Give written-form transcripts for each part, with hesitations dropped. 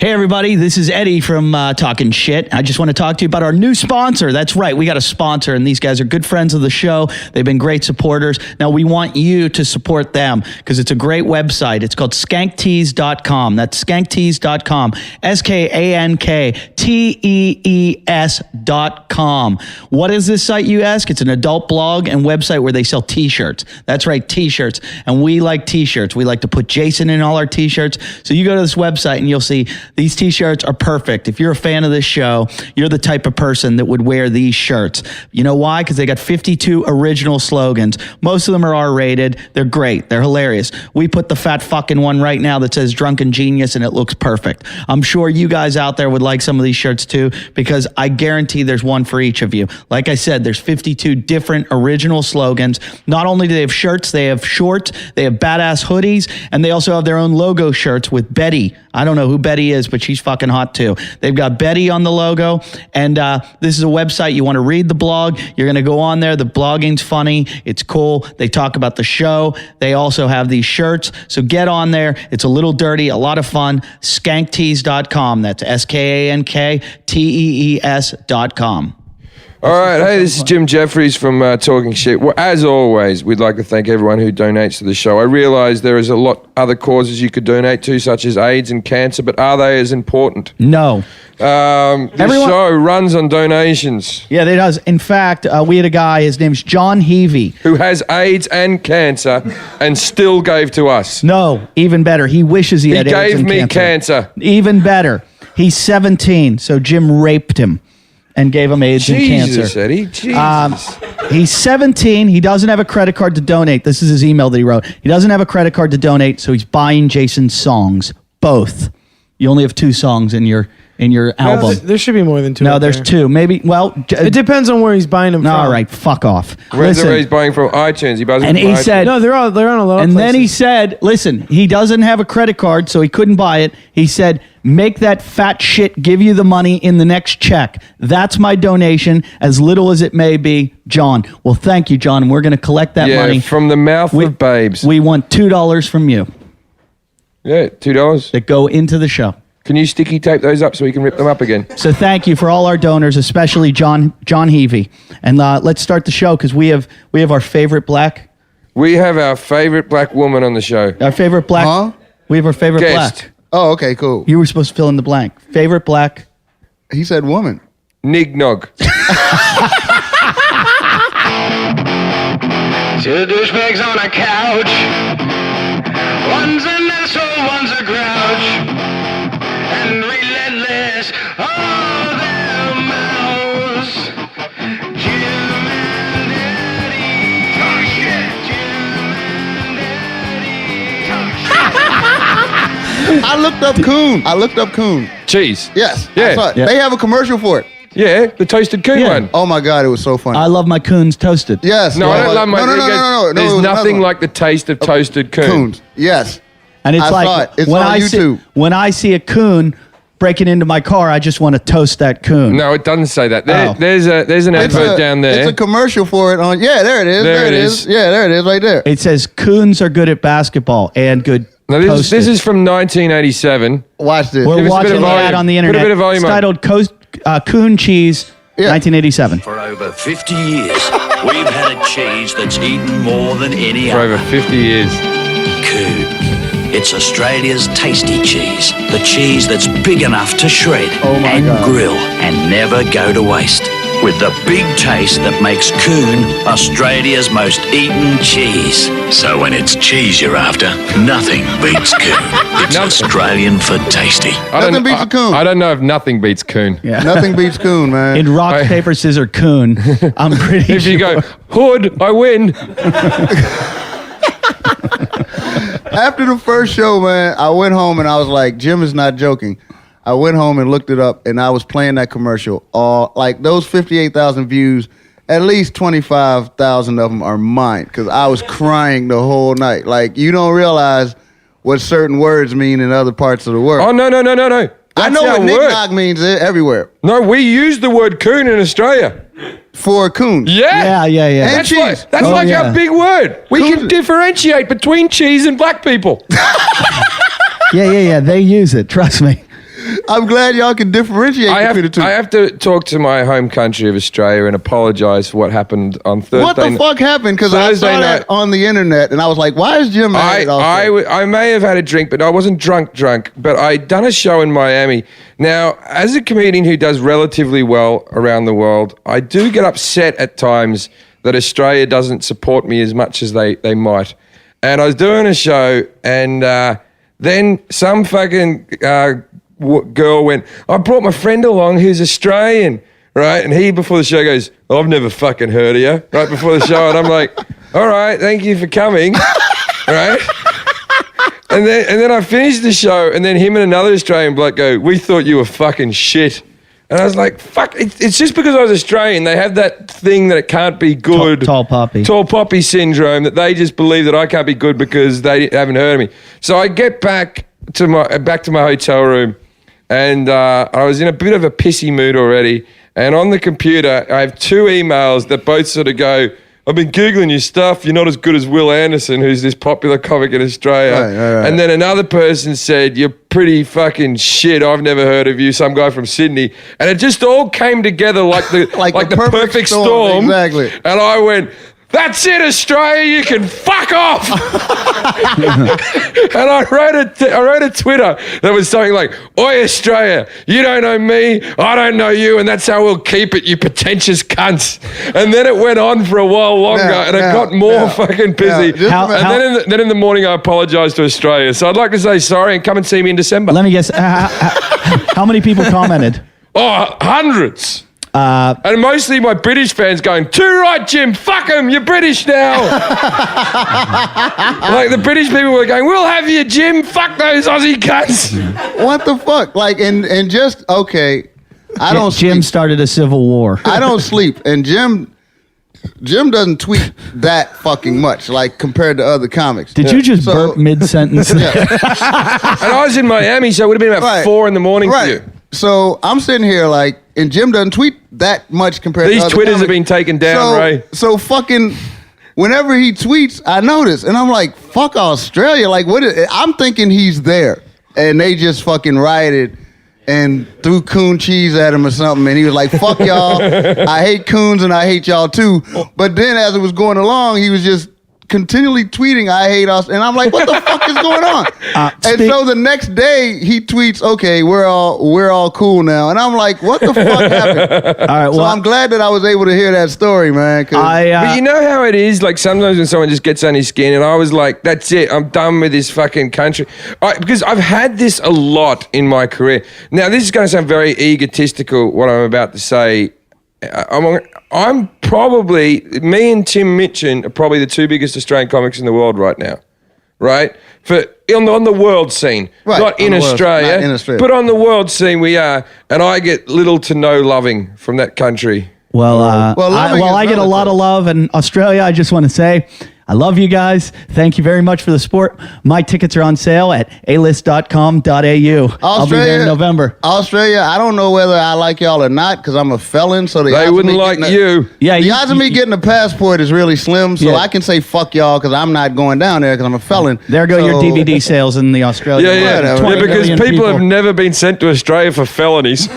Hey, everybody, this is Eddie from Talkin Shit. I just want to talk to you about our new sponsor. That's right, we got a sponsor, and these guys are good friends of the show. They've been great supporters. Now, we want you to support them because it's a great website. It's called skanktees.com. That's skanktees.com. SKANKTEES.com. What is this site, you ask? It's an adult blog and website where they sell T-shirts. That's right, T-shirts. And we like T-shirts. We like to put Jason in all our T-shirts. So you go to this website and you'll see these T-shirts are perfect. If you're a fan of this show, you're the type of person that would wear these shirts. You know why? Because they got 52 original slogans. Most of them are R-rated. They're great. They're hilarious. We put the fat fucking one right now that says Drunken Genius, and it looks perfect. I'm sure you guys out there would like some of these shirts too, because I guarantee there's one for each of you. Like I said, there's 52 different original slogans. Not only do they have shirts, they have shorts, they have badass hoodies, and they also have their own logo shirts with Betty. I don't know who Betty is, but she's fucking hot too. They've got Betty on the logo, and this is a website. You want to read the blog, you're going to go on there. The blogging's funny. It's cool. They talk about the show. They also have these shirts. So get on there. It's a little dirty, a lot of fun. Skanktees.com. That's SKANKTEES.com. All right, hey, this is Jim Jeffries from Talking Shit. Well, as always, we'd like to thank everyone who donates to the show. I realize there is a lot other causes you could donate to, such as AIDS and cancer, but are they as important? No. This show runs on donations. Yeah, it does. In fact, we had a guy, his name's John Heavey. Who has AIDS and cancer and still gave to us. No, even better. He wishes he had AIDS and cancer. He gave me cancer. Even better. He's 17, so Jim raped him and gave him AIDS and cancer. Jesus, Eddie. Jesus. He's 17. He doesn't have a credit card to donate. This is his email that he wrote. He doesn't have a credit card to donate, so he's buying Jason's songs. Both. You only have 2 songs in your album. There should be more than 2. No, there's 2. Maybe, well... It depends on where he's buying them from. All right, fuck off. Where he's buying from iTunes. He buys them from iTunes. Said... No, they're on a lot of And places. then he said, listen, he doesn't have a credit card, so he couldn't buy it. He said, make that fat shit give you the money in the next check. That's my donation, as little as it may be. John. Well, thank you, John. We're going to collect that money. From the mouth of babes. We want $2 from you. Yeah, $2. That go into the show. Can you sticky tape those up so we can rip them up again? So thank you for all our donors, especially John Heavey. And let's start the show because we have our favorite black. We have our favorite black woman on the show. Our favorite black. Huh? We have our favorite Guest. black. Oh, okay, cool. You were supposed to fill in the blank. Favorite black. He said woman. Nig Nog. Two douchebags on a couch. One's an asshole, one's a grouch. And relentless, all their mouths. Jim and Eddie. Talk shit. Jim and Eddie. I looked up coon. Cheese. Yes. Yeah. I saw it. Yeah. They have a commercial for it. Yeah, the toasted coon one. Oh my God, it was so funny. I love my coons toasted. Yes. No, I don't love my... No. There's nothing like the taste of toasted coon. Coons. Yes. And it's I like saw it. It's when on I YouTube. when I see a coon breaking into my car, I just want to toast that coon. No, it doesn't say that. Oh. There's an advert down there. It's a commercial for it on. Yeah, there it is. There it is. Yeah, there it is, right there. It says coons are good at basketball and good. Now, this toasted. is from 1987. Watch this. We're Give us a bit watching of the volume. ad on the Put a internet. bit of volume It's on. titled Coon Cheese, Yeah. 1987. For over 50 years, we've had a cheese that's eaten more than any For other. over 50 years. Coon. It's Australia's tasty cheese. The cheese that's big enough to shred and God. grill and never go to waste. With the big taste that makes Coon Australia's most eaten cheese. So when it's cheese you're after, nothing beats Coon. It's Australian for tasty. Nothing beats a coon. I don't know if nothing beats coon. Yeah. Nothing beats coon, man. In rock, paper, scissors, coon, I'm pretty If sure. you go, hood, I win. After the first show, man, I went home and I was like, Jim is not joking. I went home and looked it up, and I was playing that commercial. Like those 58,000 views, at least 25,000 of them are mine, because I was crying the whole night. Like, you don't realize what certain words mean in other parts of the world. Oh, no. I That's know our what word. knick-knock means everywhere. No, we use the word coon in Australia. For coon. Yeah. Yeah. And That's cheese. That's Oh, like yeah. our big word. We Coon. can differentiate between cheese and black people. Yeah. They use it. Trust me. I'm glad y'all can differentiate between the two. I have to talk to my home country of Australia and apologise for what happened on Thursday. What the fuck happened? Because I saw that on the internet, and I was like, "Why is Jim mad?" I may have had a drink, but I wasn't drunk. But I'd done a show in Miami. Now, as a comedian who does relatively well around the world, I do get upset at times that Australia doesn't support me as much as they might. And I was doing a show, and then some fucking girl went, I brought my friend along who's Australian, right? And he, before the show, goes, I've never fucking heard of you, right before the show. And I'm like, all right, thank you for coming, right? And then I finished the show, and then him and another Australian bloke go, we thought you were fucking shit. And I was like, fuck, it's just because I was Australian. They have that thing that it can't be good. Tall poppy. Tall poppy syndrome, that they just believe that I can't be good because they haven't heard of me. So I get back to my hotel room, and I was in a bit of a pissy mood already. And on the computer, I have 2 emails that both sort of go, I've been Googling your stuff. You're not as good as Will Anderson, who's this popular comic in Australia. Right. And then another person said, you're pretty fucking shit. I've never heard of you. Some guy from Sydney. And it just all came together like the the perfect storm. Exactly. And I went, that's it, Australia. You can fuck off. And I wrote a Twitter that was something like, oi, Australia, you don't know me, I don't know you, and that's how we'll keep it, you pretentious cunts. And then it went on for a while longer, and it got more fucking busy. Then in the morning, I apologised to Australia. So I'd like to say sorry and come and see me in December. Let me guess. How many people commented? Oh, hundreds. And mostly my British fans going, too right, Jim, fuck them, you're British now. Like the British people were going, we'll have you, Jim, fuck those Aussie cunts. What the fuck? Like, and just, okay, I don't sleep. Jim started a civil war. I don't sleep, and Jim doesn't tweet that fucking much, like, compared to other comics. Did you just burp mid-sentence? And I was in Miami, so it would have been about 4 in the morning for you. So I'm sitting here like, and Jim doesn't tweet that much compared to other These Twitters comics. have been taken down, Ray. So fucking, whenever he tweets, I notice, and I'm like, fuck Australia. Like, I'm thinking he's there, and they just fucking rioted and threw coon cheese at him or something, and he was like, fuck y'all, I hate coons and I hate y'all too. But then as it was going along, he was just continually tweeting, I hate us, and I'm like, what the fuck is going on? And so the next day he tweets, okay, we're all cool now, and I'm like, what the fuck happened? All right, well, so I'm glad that I was able to hear that story, man. But you know how it is, like sometimes when someone just gets on his skin, and I was like, that's it, I'm done with this fucking country. Because I've had this a lot in my career. Now, this is going to sound very egotistical, what I'm about to say. I'm probably, me and Tim Mitchin are probably the 2 biggest Australian comics in the world right now, right? On the world scene, not in Australia, but on the world scene we are, and I get little to no loving from that country. Well, I get a lot of love, and Australia, I just want to say, I love you guys. Thank you very much for the support. My tickets are on sale at alist.com.au. I'll be there in November. Australia, I don't know whether I like y'all or not because I'm a felon. So they wouldn't like you. Yeah, the odds of me getting a passport is really slim. So I can say fuck y'all because I'm not going down there because I'm a felon. There go your DVD sales in the Australia. Yeah, because people have never been sent to Australia for felonies.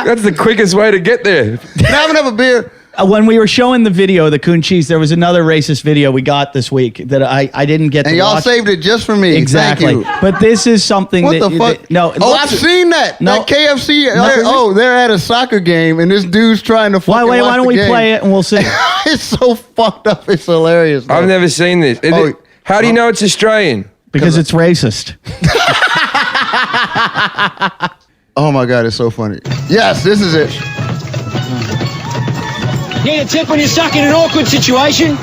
That's the quickest way to get there. Can I have a beer? When we were showing the video, the coon cheese, there was another racist video we got this week that I didn't get to watch. And y'all saved it just for me. Exactly. Thank you. But this is something what the fuck? I've seen that. No. That KFC. They're at a soccer game, and this dude's trying to fucking why don't we game. Play it and we'll see. It's so fucked up. It's hilarious. I've never seen this. How do you know it's Australian? Because it's racist. Oh my God, it's so funny. Yes, this is it. Need a tip when you're stuck in an awkward situation?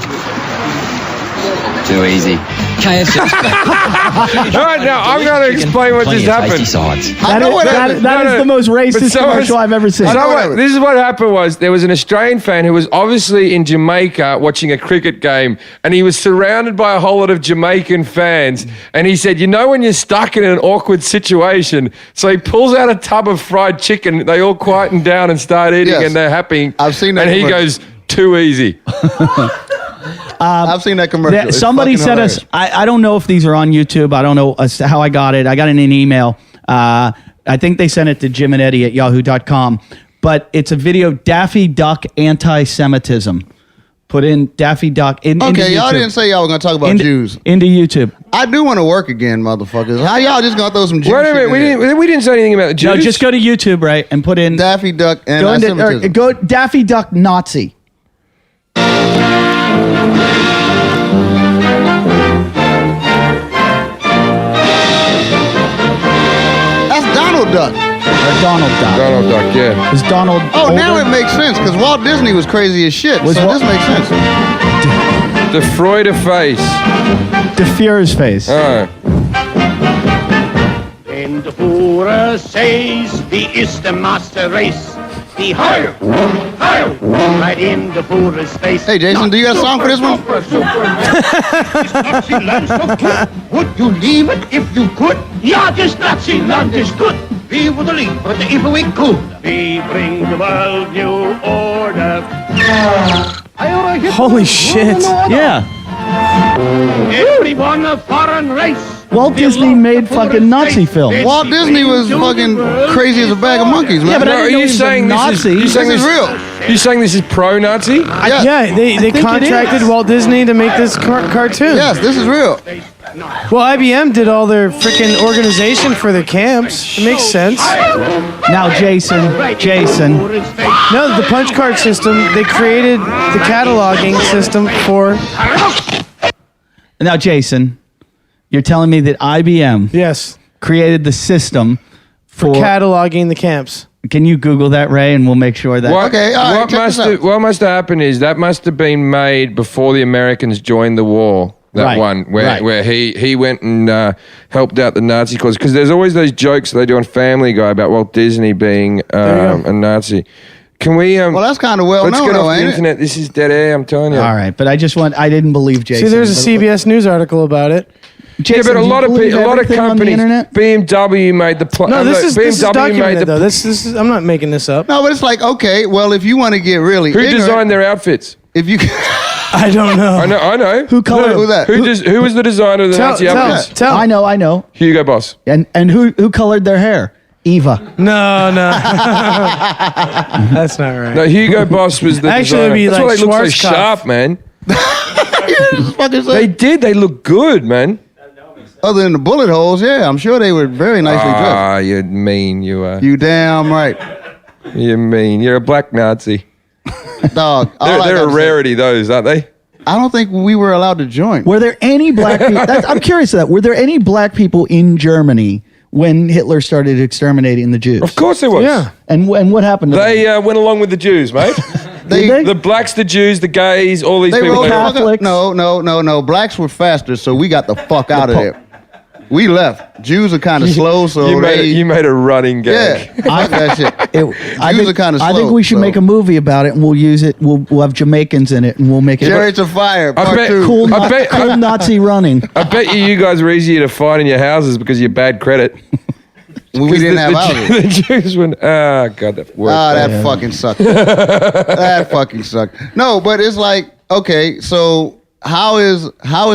Too easy. KFC. All right, now I'm going to explain what just happened. That is the most racist commercial I've ever seen. This is what happened was there was an Australian fan who was obviously in Jamaica watching a cricket game, and he was surrounded by a whole lot of Jamaican fans, and he said, you know when you're stuck in an awkward situation, so he pulls out a tub of fried chicken, they all quieten down and start eating, and they're happy. I've seen that. And he goes, too easy. I've seen that commercial. It's Somebody fucking sent hilarious. us. I don't know if these are on YouTube. I don't know how I got it. I got it in an email. I think they sent it to Jim and Eddie at yahoo.com. But it's a video, Daffy Duck anti-Semitism. Put in Daffy Duck. Into y'all YouTube. didn't say y'all were going to talk about Jews. Into YouTube. I do want to work again, motherfuckers. How y'all just going to throw some Jews? Wait a minute, we didn't say anything about the Jews. No, just go to YouTube, right, and put in Daffy Duck go into, anti-Semitism. go Daffy Duck Nazi. That's Donald Duck. Or Donald Duck. Donald Duck, yeah. Is Donald? Oh, now older? it makes sense because Walt Disney was crazy as shit. Was So Walt- this makes sense. The Freuder face. De Fuhrer's face. Oh. Wenn der Führer says, wie ist der Master Race? Die Heil, Heil, right in the Führer's face. Hey, Jason, do you got a song for this one? Ist Naziland so good? Would you leave it if you could? Ja, das Naziland is good. We would leave it if we could. We bring the world new order. Holy shit. Yeah. Everyone a foreign race. Walt Disney made fucking Nazi films. Walt Disney was fucking crazy as a bag of monkeys, man. Yeah, but I No, didn't know he was a Nazi. you saying This is this real. You saying this is pro-Nazi? Yeah, they think it contracted is. Walt Disney to make this cartoon. Yes, this is real. Well, IBM did all their freaking organization for the camps. It makes sense. Now, Jason. No, the punch card system, they created the cataloging system for... Now, Jason, you're telling me that IBM Yes, created the system for. cataloging the camps. Can you Google that, Ray, and we'll make sure that. Okay, all right, check this out. What must have happened is that must have been made before the Americans joined the war. That Right, one right. where he went and helped out the Nazi cause, because there's always those jokes they do on Family Guy about Walt Disney being a Nazi. Can we? Well, that's kind of well let's known, get though, off the ain't it? internet. This is dead air. I'm telling you. All right, but I didn't believe Jason. See, there's a CBS News article about it. Jason, Yeah, but a do you lot of believe people, a lot of everything on the companies. internet? BMW made the plan. No, this is BMW made documented, the. though. This is, I'm not making this up. No, but it's like, okay, well, if you want to get really Who ignorant, designed their outfits? if you I don't know. I know. Who colored? Who that? Who was the designer of the Nazi outfits? Tell. I know. Hugo Boss. And who colored their hair? Eva. No. That's not right. No, Hugo Boss was the Actually, designer. it'd be That's like why they look so Schwarzkopf. sharp, man. fucking They did. They look good, man. other than the bullet holes, yeah, I'm sure they were very nicely dressed. Ah, you're mean. You are. You damn right, You're mean. You're a black Nazi. dog. All I They're gotta a say- rarity, those, aren't they? I don't think we were allowed to join. Were there any black people? I'm curious of that. Were there any black people in Germany when Hitler started exterminating the Jews? Of course there was. Yeah. And what happened to them? They went along with the Jews, mate. Did they? The blacks, the Jews, the gays, all these They people. wrote they- Catholics? No. Blacks were faster, so we got the fuck out of there. We left. Jews are kind of slow, so you they. made a running Yeah, gag. fuck that shit. I Jews think, are kinda I think slow, we should so- make a movie about it, and we'll use it. We'll have Jamaicans in it, and we'll make it Chariots of Fire, I part bet- 2. cool, I bet- cool Nazi running. I bet you guys were easier to find in your houses because of your bad credit. We didn't have houses. The Jews went, God, that worked. Ah, that fucking sucked. That fucking sucked. No, but it's like, okay, so how is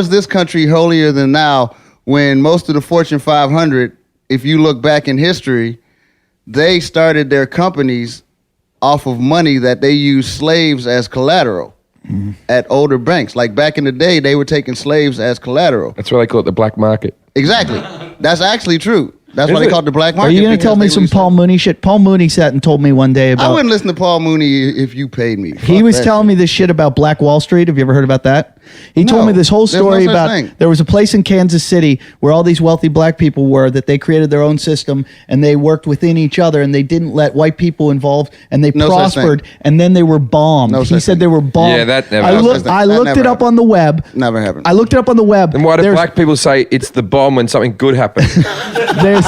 this country holier than thou when most of the Fortune 500, if you look back in history, they started their companies off of money that they used slaves as collateral at older banks. Like back in the day, they were taking slaves as collateral. That's why they call it the black market. Exactly. That's actually true. That's why Is they it? call it the black market. Are you going to because tell me they some was- Paul Mooney shit? Paul Mooney sat and told me one day I about. wouldn't listen to Paul Mooney if you paid me. He was telling me this shit about Black Wall Street. Have you ever heard about that? He told No, me this whole there's no story such about thing. there was a place in Kansas City where all these wealthy black people were, that they created their own system and they worked within each other and they didn't let white people involved and they No such thing. prospered and then they were bombed. No He such said thing. they were bombed. Yeah, that never I, happened. looked, I That looked never it up happened. on the web. Never happened. I looked it up on the web. Then why do There's- black people say it's the bomb when something good happened? There's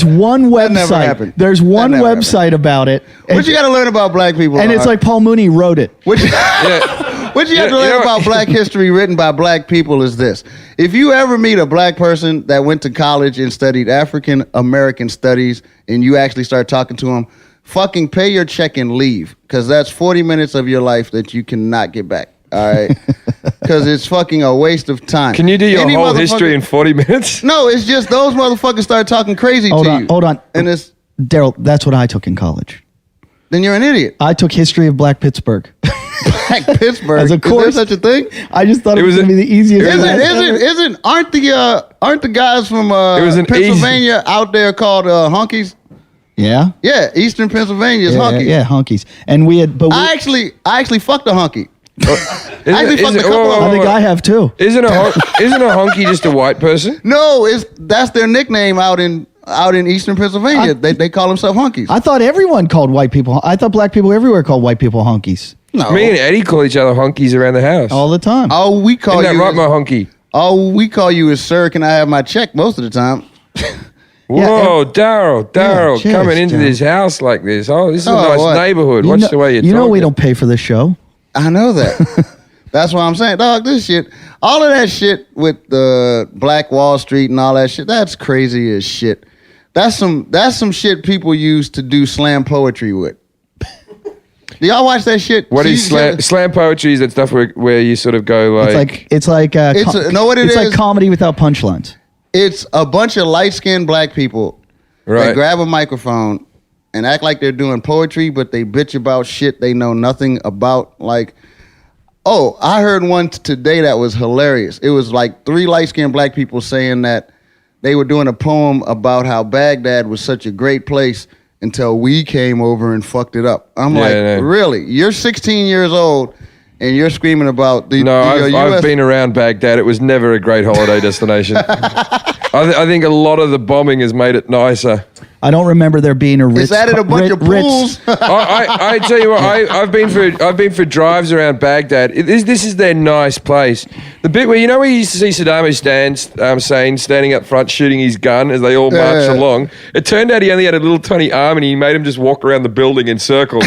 one That never website. happened. There's one That never website about it. What you got to learn about black people? and it's like Paul Mooney wrote it. what you, Yeah. what you have to You learn know- about black history written by black people is this. If you ever meet a black person that went to college and studied African American studies and you actually start talking to them, fucking pay your check and leave, because that's 40 minutes of your life that you cannot get back. All right, because it's fucking a waste of time. Can you do your Any whole motherfucker- history in 40 minutes? No, it's just those motherfuckers start talking crazy to you. Hold on. And it's Daryl, that's what I took in college. then you're an idiot. I took history of Black Pittsburgh. Black Pittsburgh. As a course. Is there such a thing? I just thought it was was going to be the easiest. Aren't the guys from was an Pennsylvania out there called hunkies? Yeah. Yeah, Eastern Pennsylvania is hunkies. Yeah, hunkies. And we had, but we, I actually fucked a hunky. Isn't I actually fucked a couple of I think them. I have too. Isn't a honky just a white person? No, that's their nickname out in Eastern Pennsylvania. They call themselves hunkies. I thought everyone called white people. I thought black people everywhere called white people honkies No, Me and Eddie call each other honkies around the house. all the time. all we call Isn't that you right, is, my honky? all we call you is sir. Can I have my check? Most of the time. Whoa, Daryl, cheers, coming into Daryl. this house like this. Oh, this is a Oh, nice what? neighborhood. Watch the way you're you know talking. we don't pay for this show. I know that. That's why I'm saying, dog, this shit, all of that shit with the Black Wall Street and all that shit, that's crazy as shit. That's some shit people use to do slam poetry with. Do y'all watch that shit? What See, is slam poetry? Is that stuff where you sort of go like... It's like know what it it's is? like comedy without punchlines. It's a bunch of light-skinned black people Right. that grab a microphone and act like they're doing poetry, but they bitch about shit they know nothing about. Like, oh, I heard one today that was hilarious. It was like 3 light-skinned black people saying that they were doing a poem about how Baghdad was such a great place until we came over and fucked it up. I'm really? You're 16 years old and you're screaming about the No, the, I've US been around Baghdad. It was never a great holiday destination. I think a lot of the bombing has made it nicer. I don't remember there being a Ritz. It's added a bunch of Ritz- pools. I tell you what, I've been for drives around Baghdad. This is their nice place. The bit where you used to see Saddam Hussein standing up front shooting his gun as they all marched along. It turned out he only had a little tiny arm and he made him just walk around the building in circles,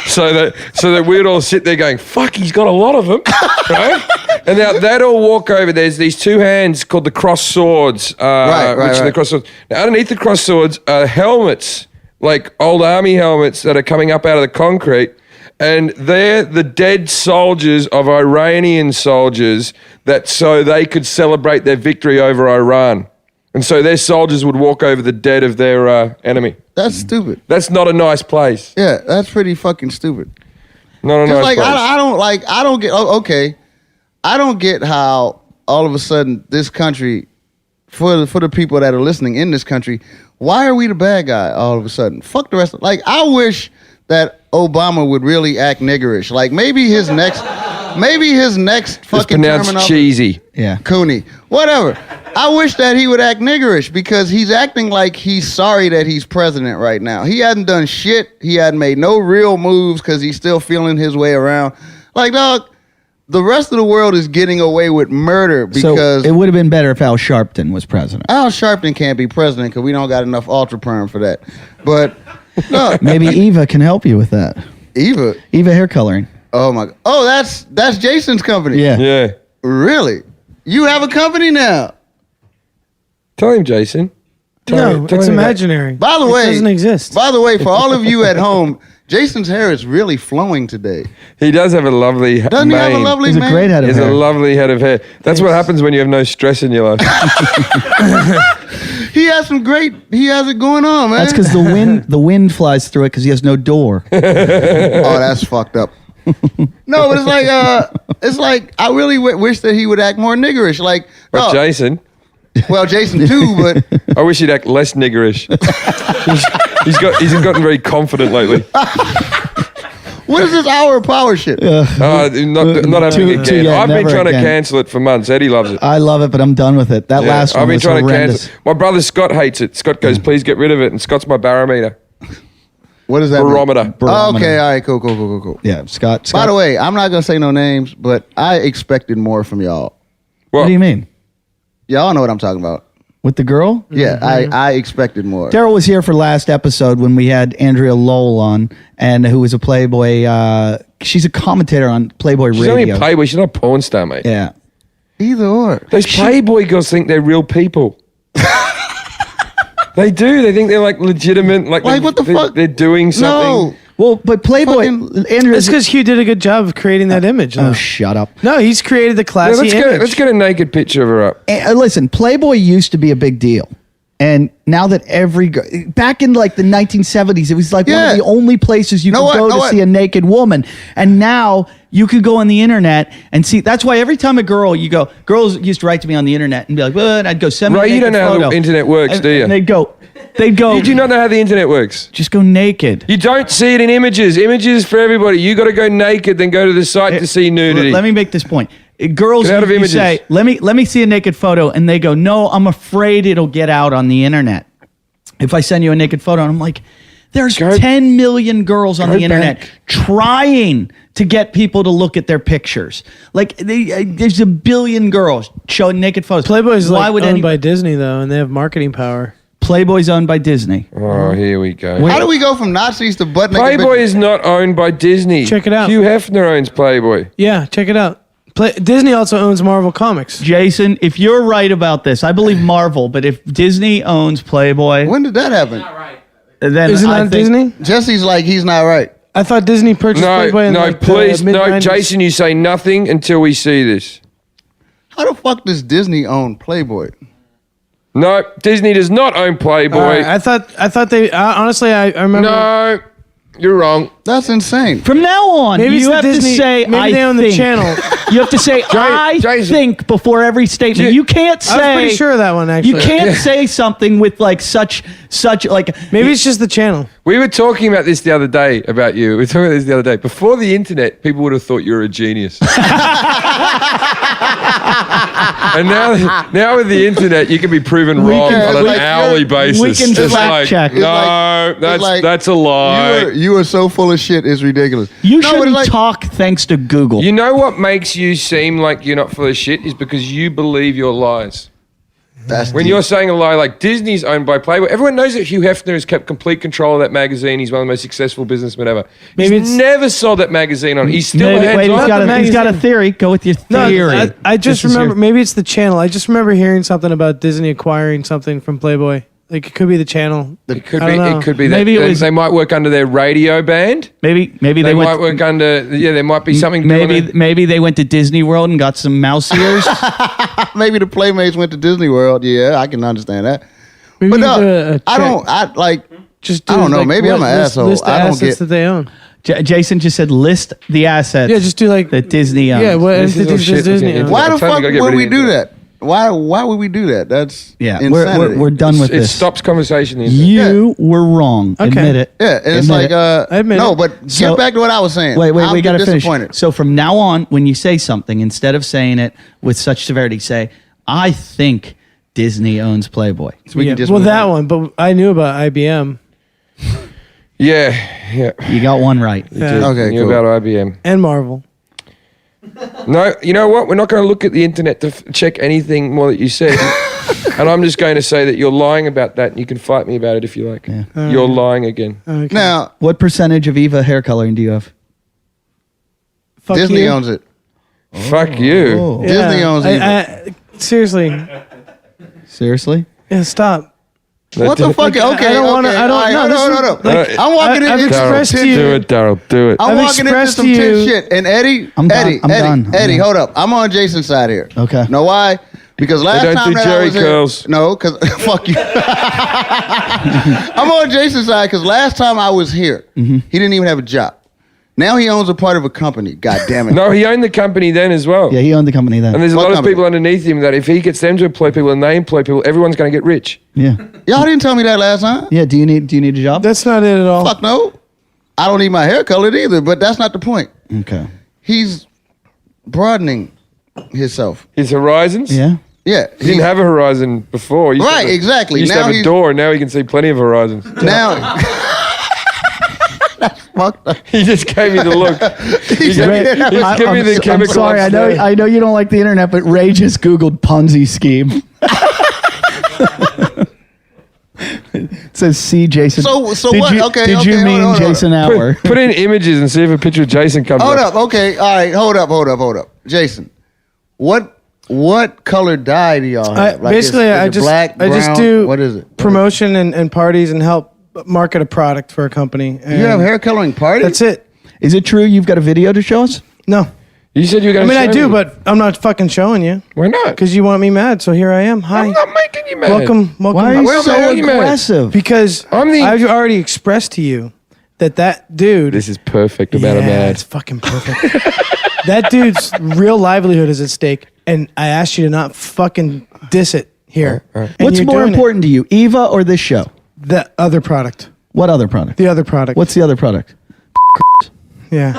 so that we'd all sit there going, "Fuck, he's got a lot of them." Right? And now they'd all walk over. There's these 2 hands called the cross swords, which are the cross swords. Now, underneath the cross swords are helmets, like old army helmets that are coming up out of the concrete. And they're the dead soldiers of Iranian soldiers so they could celebrate their victory over Iran. And so their soldiers would walk over the dead of their enemy. That's stupid. That's not a nice place. Yeah, that's pretty fucking stupid. Not a nice Like place. I don't get. Okay, I don't get how all of a sudden this country, for the people that are listening in this country, why are we the bad guy all of a sudden? Fuck the rest. I wish that Obama would really act niggerish. Like maybe his next It's fucking pronounced term in office- cheesy. Yeah. Cooney, whatever. I wish that he would act niggerish because he's acting like he's sorry that he's president right now. He hadn't done shit. He hadn't made no real moves because he's still feeling his way around. Like, dog, the rest of the world is getting away with murder because so it would have been better if Al Sharpton was president. Al Sharpton can't be president because we don't got enough ultra perm for that. But no, Maybe Eva can help you with that. Eva. Hair coloring. Oh my God. Oh, that's Jason's company. Yeah. Yeah. Really? You have a company now. Tell him, Jason. No, it's imaginary. By the way, it doesn't exist. By the way, for all of you at home, Jason's hair is really flowing today. He does have a lovely Doesn't he have a lovely He's a mane? great head of He has hair. a lovely head of hair. That's what happens when you have no stress in your life. He has it going on, man. That's because the wind flies through it because he has no door. Oh, that's fucked up. No, but it's like I really wish that he would act more niggerish. Like, But no, Jason, well, Jason too, but I wish he'd act less niggerish. he's gotten very confident lately. what is this hour of power shit? Not having it again. yeah, I've been never trying again. to cancel it for months. Eddie loves it. I love it, but I'm done with it. That last one I've been was trying horrendous. to cancel. My brother Scott hates it. Scott goes, "Please get rid of it." And Scott's my barometer. What is that? mean? Barometer. Oh, okay, all right, cool. Yeah, Scott. By the way, I'm not gonna say no names, but I expected more from y'all. What do you mean? Y'all know what I'm talking about. With the girl? Yeah, I expected more. Daryl was here for last episode when we had Andrea Lowell on, and who was a Playboy. She's a commentator on Playboy She's Radio. only a Playboy. She's not a porn star, mate. Yeah. Either or. Those Playboy girls think they're real people. They do. They think they're like legitimate. Like what the fuck? They're doing something. No. Well, but Playboy, Andrew. That's because Hugh did a good job of creating that image. Oh, though. shut up. No, he's created the Yeah, classy image. let's get a naked picture of her up. Listen, Playboy used to be a big deal. And now that back in like the 1970s, it was like one of the only places you could go to see a naked woman. And now you could go on the internet and see. That's why every time girls used to write to me on the internet and be like, well, and I'd go send me a naked you don't know photo. how the internet works, do you? And they'd go. You do not know how the internet works. Just go naked. You don't see it in images. Images for everybody. You got to go naked, then go to the site to see nudity. Let me make this point. Girls Get out of you images. say, let me see a naked photo, and they go, no, I'm afraid it'll get out on the internet. If I send you a naked photo, and I'm like, there's 10 million girls on the internet trying to get people to look at their pictures. Like there's a billion girls showing naked photos. Playboy's owned by Disney though, and they have marketing power. Playboy's owned by Disney. Oh, here we go. How do we go from Nazis to butt naked? Playboy is not owned by Disney. Check it out. Hugh Hefner owns Playboy. Yeah, check it out. Disney also owns Marvel Comics. Jason, if you're right about this, I believe Marvel, but if Disney owns Playboy, When did that happen? then Isn't I that think Disney? Jesse's like, he's not right. I thought Disney purchased Playboy in like please, the mid-90s. Jason, you say nothing until we see this. How the fuck does Disney own Playboy? No, Disney does not own Playboy. I thought they honestly I remember. No, you're wrong. That's insane. from now on, Maybe it's you the have Disney- to say, maybe I they own think. the channel. You have to say, I Jason. think before every statement. You can't say. I was pretty sure of that one actually. You can't say something with like such like. Maybe it's just the channel. We were talking about this the other day about you. We were talking about this the other day. Before the internet, people would have thought you were a genius. And now with the internet, you can be proven wrong on an hourly basis. we can Just fact like, check. No, It's like- that's a lie. You are so full of shit. It's ridiculous. You No, but shouldn't it's like- talk thanks to Google. You know what makes you seem like you're not full of shit is because you believe your lies. That's When deep. you're saying a lie like Disney's owned by Playboy, everyone knows that Hugh Hefner has kept complete control of that magazine. He's one of the most successful businessmen ever. Maybe He's it's- never sold that magazine on. He's still Wait, hands he's on. got, the he's got a magazine. theory. Go with your theory. No, I just This is remember. your- Maybe it's the channel. I just remember hearing something about Disney acquiring something from Playboy. Like it could be the channel. It could I be. don't know. It could be Maybe that it was- they might work under their radio band. Maybe They they might went. work under. Yeah, there might be something. doing it. Maybe they went to Disney World and got some mouse ears. Maybe the Playmates went to Disney World. Yeah, I can understand that. Maybe But we no, can do a I check. don't. I like. Just I don't know. like, Maybe I'm what an list- asshole. List the I don't assets get. that they own. Jason just said list the assets. Yeah, just do like that Disney owns. Yeah, what This is all entities shit does that's Disney in the own? Why I the tell you, fuck gotta get would rid we of do the that? Why would we do that? That's insanity. we're done with It this. stops conversation. The You were wrong. Okay. Admit it. Yeah, and it's Admit like it. I admit no, it. but So- get back to what I was saying. Wait, I'm we got to finish. disappointed. So from now on, when you say something, instead of saying it with such severity, say, I think Disney owns Playboy. we Yeah. can just Well, move that on. one, but I knew about IBM Yeah. You got one right. Yeah. Okay, You're cool. about IBM. and Marvel. No, you know what? We're not going to look at the internet to check anything more that you said. And I'm just going to say that you're lying about that, and you can fight me about it if you like. You're lying again. Okay. Now What percentage of Eva hair coloring do you have? Fuck Disney you. owns it. Fuck you. Oh. Disney owns it. Seriously, Seriously? yeah, stop. What the fuck? Okay, I don't wanna- okay. I don't- all right, no, this no, is- no. like, I'm walking I've into expressed some to you- Do it, Daryl. Do it. I'm I've walking into expressed some to tit you- shit. And Eddie, I'm done. Eddie, I'm Eddie, done. I'm Eddie, done. hold up. I'm on Jason's side here. Okay. Know why? Because last don't time do that I Jerry was curls. here, no, because fuck you. I'm on Jason's side because last time I was here, Mm-hmm. he didn't even have a job. Now he owns a part of a company. God damn it. No, he owned the company then as well. Yeah, he owned the company then. And there's a What lot company? of people underneath him that if he gets them to employ people and they employ people, everyone's going to get rich. Yeah. Y'all didn't tell me that last time. Yeah. Do you need a job? That's not it at all. Fuck no. I don't need my hair colored either, but that's not the point. Okay. He's broadening himself. His horizons? Yeah. Yeah. He didn't have a horizon before. He used to Right, have a- exactly. He used to Now have a he's- door, and now he can see plenty of horizons. Now. That's fucked up. He just gave me the look. He gave me, Ray, he just gave me the I'm chemical. sorry. upstairs. I know you don't like the internet, but Ray just Googled Ponzi scheme. It says, "See Jason." So did what? You, Okay, Did okay, you hold mean on, hold on. Jason Hour? Put in images and see if a picture of Jason comes Hold up. up. Okay. All right. Hold up. Jason, what color dye do y'all have? Basically, is I it just black, I just brown? do What is it? promotion and parties and help market a product for a company. You have hair coloring parties? That's it. Is it true you've got a video to show us? No. You said you were going to I mean, I do, me. but I'm not fucking showing you. Why not? Because you want me mad, so here I am. Hi. I'm not making you mad. Welcome. Why are you Where the hell so are you mad? aggressive? Because I'm the- I've already expressed to you that dude. This is perfect amount of mad. It's fucking perfect. That dude's real livelihood is at stake, and I asked you to not fucking diss it here. And What's you're more doing it. important to you, Eva or this show? The other product. What other product? The other product. What's the other product? Yeah.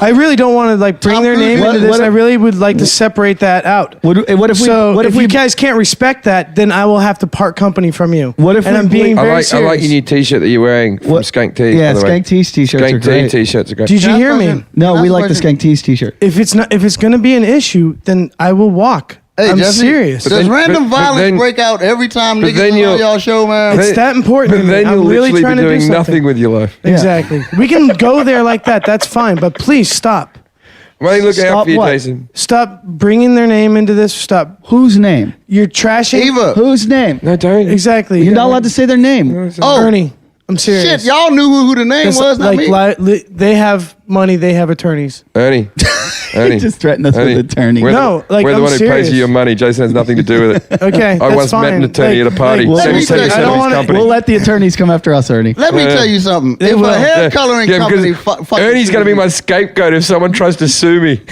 I really don't want to like bring Tom their Cruise. name into this. What- I really would like to separate that out. What if we? So What if we? you guys can't respect that, then I will have to part company from you. What if and we I'm being ble- very I serious. like your new T-shirt that you're wearing from What- Skank Tees. Yeah, by the way. Skank Tees t-shirts are Skank great. T-shirts are great. Did you Can I hear ask a me? question? No, Can I we ask a like the question? Skank Tees t-shirt. If it's going to be an issue, then I will walk. Hey, I'm Jesse, serious. But Does then- random but violence then- break out every time but niggas then is on you'll- y'all show, man? It's that important But to me. then you'll I'm really literally trying be to do doing something. nothing with your life. Exactly. We can go there like that. That's fine. But please stop. I'm only looking out Stop for you, what? Jason. Stop bringing their name into this. Stop. Whose name? You're trashing. Eva. Whose name? No, don't. Exactly. You're not allowed to say their name. Oh, Ernie. I'm serious. shit. Y'all knew who the name It's was, not like me. they have money. They have attorneys. Ernie. Ernie. Just threaten us with attorney. We're No, the, like, we're the I'm one who serious. pays you your money. Jason has nothing to do with it. Okay, I that's once fine. met an attorney at a party. Like, let me Same say- I don't wanna- company. We'll let the attorneys come after us, Ernie. Let me Yeah. tell you something. They If will. a hair Yeah. coloring Yeah, company because fucking Ernie's going to be sues my me- scapegoat if someone tries to sue me.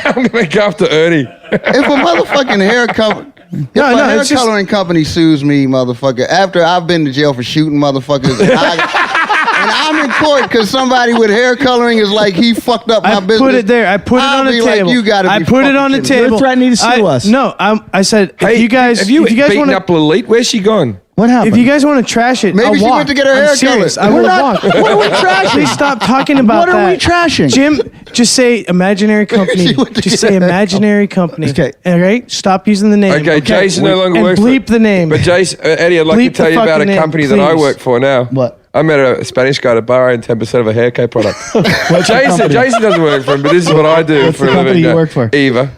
I'm going to go after Ernie. If a motherfucking hair company, if a hair it's just- coloring company sues me, motherfucker, after I've been to jail for shooting motherfuckers, and I'm in court because somebody with hair coloring is like he fucked up my I business. put it there. I put it I'll on the be table. Like, you gotta I be put it fucking on the kidding me. table. You're threatening to sue us. No, I said if you guys have you guys beaten want up Elite? Where's she gone? What happened? if you guys want to trash it, Maybe I'll she walk. went to get her I'm hair serious. colored. I will We're not- walk. what are we trashing? Please stop talking about What that. are we trashing? Jim, just say imaginary company. She went to Just get say her hair imaginary company. Okay. All right. Stop using the name. Okay, Jason no longer and works bleep for the name. But Jason, Eddie, I'd like Bleep to tell the you about a fucking name, company that I please. work for now. What? I met a Spanish guy at a bar and 10% of a hair care product. What's the company? Jason doesn't work for him, but this is what I do What's for the a living. company you work for? Eva.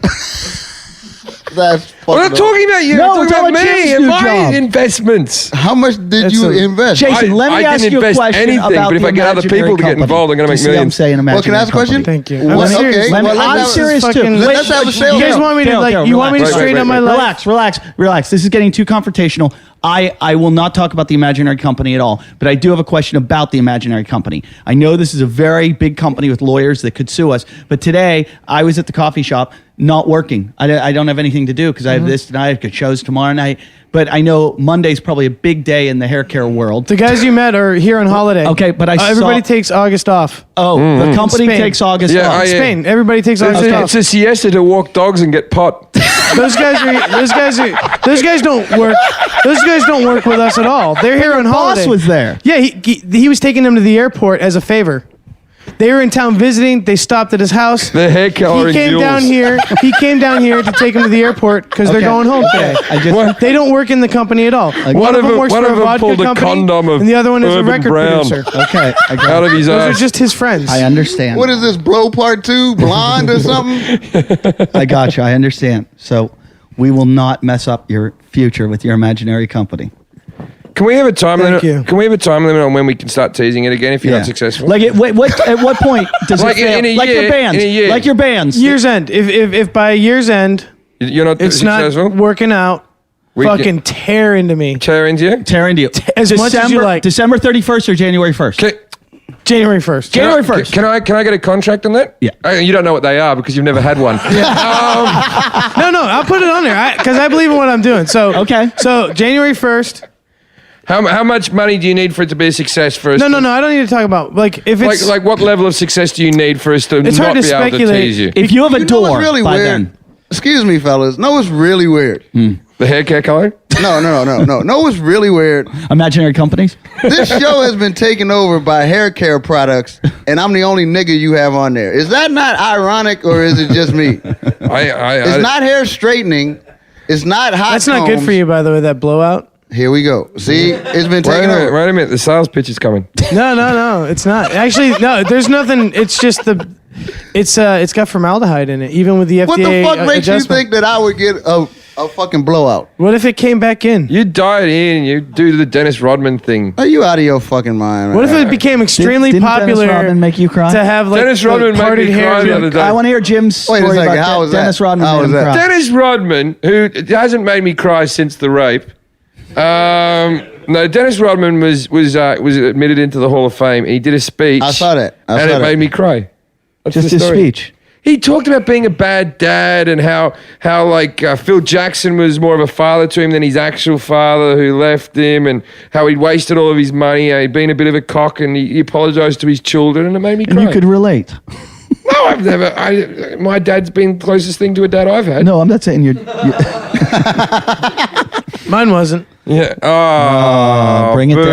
That's We're not fucked up. talking about you. No, we're we're talking talking about about me Jim's and new my job. investments. How much did That's you a- invest? Jason, let me I ask didn't you a invest question anything, about but if the I get other imaginary people to get company. involved, I'm gonna make You see, I'm millions. saying Well, can I ask a imaginary question? company. Thank you. Well, I'm okay. serious. Let me- Well, I'm let's have- serious too. Let's have a sales. You guys want me to Daryl, you want me to relax. straighten up my life? Relax. This is getting too confrontational. I will not talk about the imaginary company at all, but I do have a question about the imaginary company. I know this is a very big company with lawyers that could sue us, but today I was at the coffee shop not working. I don't have anything to do because I have this tonight, I have shows tomorrow night, but I know Monday's probably a big day in the hair care world. The guys you met are here on holiday. Okay, but I saw- everybody takes August off. Oh, the company Spain. takes August Yeah, off. I- Spain. Everybody takes It's August a, off. it's a siesta to walk dogs and get pot. Those guys don't work. Those guys don't work with us at all. They're here on holiday. Boss was there. Yeah, he was taking them to the airport as a favor. They were in town visiting. They stopped at his house. The hair coloring He came down here. He came down here to take them to the airport because they're Okay. going home today. I just They don't work in the company at all. One of them works for a vodka pulled a company, condom of and the other one is a Urban record Brown. producer. okay. I got Out it. of his Those are ass. just his friends. I understand. What is this, bro? Part 2, blonde or something? I got you. I understand. So we will not mess up your future with your imaginary company. Can we have a time Thank limit? you. Can we have a time limit on when we can start teasing it again if you're not successful? Like at what point does Like it fail? in a Like year, your bands. in a year. Like your bands. Year's end. If by year's end You're not it's successful? not working out, We fucking can- tear into me. Tear into you? Tear into you. As much as you like. December 31st or January 1st? Can, January 1st. January 1st. Can I get a contract on that? Yeah. You don't know what they are because you've never had one. No, I'll put it on there because I believe in what I'm doing. So Okay. So January 1st. How much money do you need for it to be a success for us? No. I don't need to talk about if it's Like what level of success do you need for us to It's not hard to be able to speculate. tease you? If you have a You know door what's really by weird? then. Excuse me, fellas. No, it's really weird. The hair care color? No. No, it's really weird. Imaginary companies? This show has been taken over by hair care products, and I'm the only nigga you have on there. Is that not ironic, or is it just me? It's not hair straightening. It's not hot that's not good combs. for you, by the way. That blowout. Here we go. See, it's been Wait a taken minute, over. wait a minute. The sales pitch is coming. No, it's not. Actually, no. There's nothing. It's just it's got formaldehyde in it, even with the FDA What the fuck makes you adjustment. think that I would get a A fucking blowout. What if it came back in? You diet in, you do the Dennis Rodman thing. Are you out of your fucking mind? What if it became extremely Didn't popular Dennis Rodman make you cry? to have like Dennis Rodman made parted me cry hair? the other day. I want to hear Jim's Wait a story second, about how was Dennis that? Rodman How made was him that? cry. Dennis Rodman, who hasn't made me cry since the rape. No, Dennis Rodman was admitted into the Hall of Fame, and he did a speech. I saw that. and it made me cry. That's Just the his story. speech. He talked about being a bad dad and how Phil Jackson was more of a father to him than his actual father who left him, and how he'd wasted all of his money. He'd been a bit of a cock, and he apologized to his children, and it made me cry. And you could relate. No, I've never. My dad's been the closest thing to a dad I've had. No, I'm not saying you're. Mine wasn't. Yeah. Oh, bring it boo.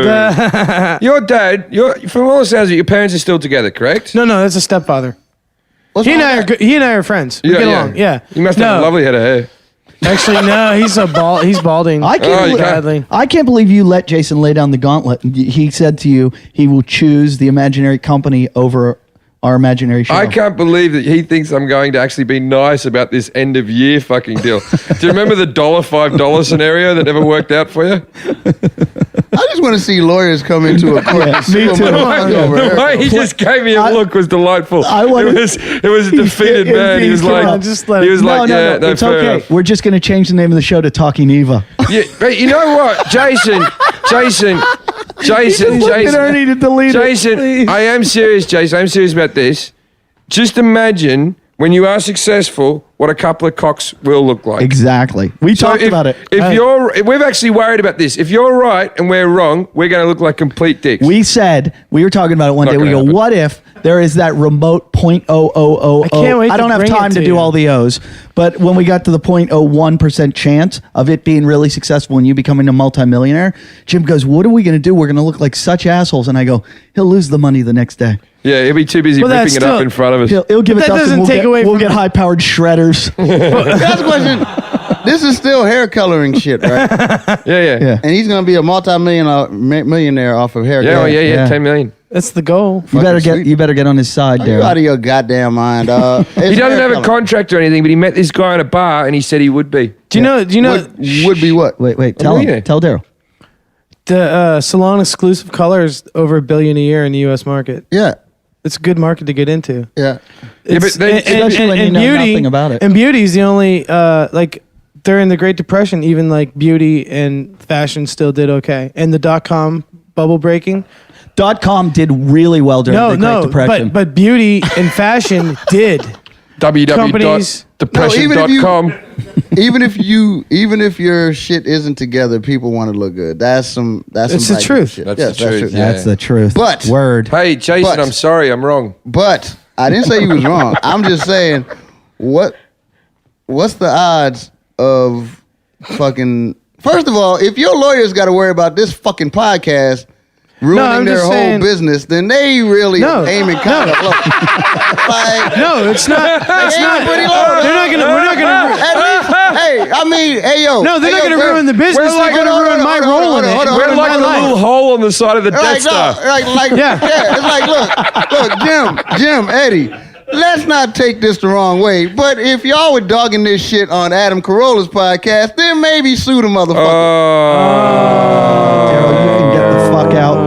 down. Your dad, from all the sounds of it, your parents are still together, correct? No, that's a stepfather. What's He and wrong I with are that? good. He and I are friends. We get along. Yeah. You must have a No, lovely head of hair. Actually, no. He's balding. I can't. you believe, Sadly. I can't believe you let Jason lay down the gauntlet. He said to you he will choose the imaginary company over our imaginary show. I can't believe that he thinks I'm going to actually be nice about this end of year fucking deal. Do you remember the $5 scenario that never worked out for you? I just want to see lawyers come into a court. and sue me them too. over The haircut. way he just gave me a look was delightful. I wanted- it was a defeated man. He was Come like, on, just let he it- was No, like, no, yeah, no, it's fair okay. enough. We're just going to change the name of the show to Talking Eva. Yeah, but you know what, Jason, Ernie to delete it, Jason, please. I am serious, Jason. I'm serious about this. Just imagine when you are successful, what a couple of cocks will look like. Exactly. We So talked about it. If we've actually worried about this. If you're right and we're wrong, we're going to look like complete dicks. We were talking about it one Not day. We gonna go, happen. what if there is that remote .0000? I can't wait I don't to have bring time it to to do you. all the O's, but when we got to the 0.01% chance of it being really successful and you becoming a multimillionaire, Jim goes, what are we going to do? We're going to look like such assholes. And I go, he'll lose the money the next day. Yeah, he'll be too busy Well, ripping that's it up still- in front of us. He'll give But it that to us doesn't and take away we'll from- get high-powered shredders. That's a question. This is still hair coloring shit, right? Yeah. And he's gonna be a millionaire off of hair. Yeah, color. Yeah. 10 million. That's the goal. You better sweet. you better get on his side, Are you out Daryl. of your goddamn mind? He doesn't have a contract or anything, but he met this guy in a bar and he said he would be. Do you know? Would be what? Wait, tell millionaire. him. Tell Daryl. The salon exclusive color is over $1 billion a year in the U.S. market. Yeah, It's a good market to get into. yeah. Yeah, but they- Especially when you know nothing about it. And beauty is the only like during the Great Depression, even like beauty and fashion still did okay. And the .com bubble breaking. .com did really well during the Great Depression. but beauty and fashion did. Companies- www.depression.com. Even if your shit isn't together, people want to look good. That's It's the hype truth. shit. That's Yes, the truth, true. yeah. That's the truth. But- Word. Hey, Jason, But- I'm sorry, I'm wrong. But I didn't say you was wrong. I'm just saying, what's the odds of fucking? First of all, if your lawyers got to worry about this fucking podcast ruining I'm their just whole saying- business, then they really No. aiming kind of low. Like, No, it's not. It's aiming not. pretty low. They're not gonna. We're not gonna. At least, hey, I mean, hey yo. No, they're hey, not yo, going to Daryl. ruin the business. We're They're like- going to hold on, ruin hold my on, role hold in on, it. hold on, We're hold like My the life. little hole on the side of the Death Like, Star. yeah. It's like, look, Jim, Eddie, let's not take this the wrong way, but if y'all were dogging this shit on Adam Carolla's podcast, then maybe sue the motherfucker. Daryl, you can get the fuck out.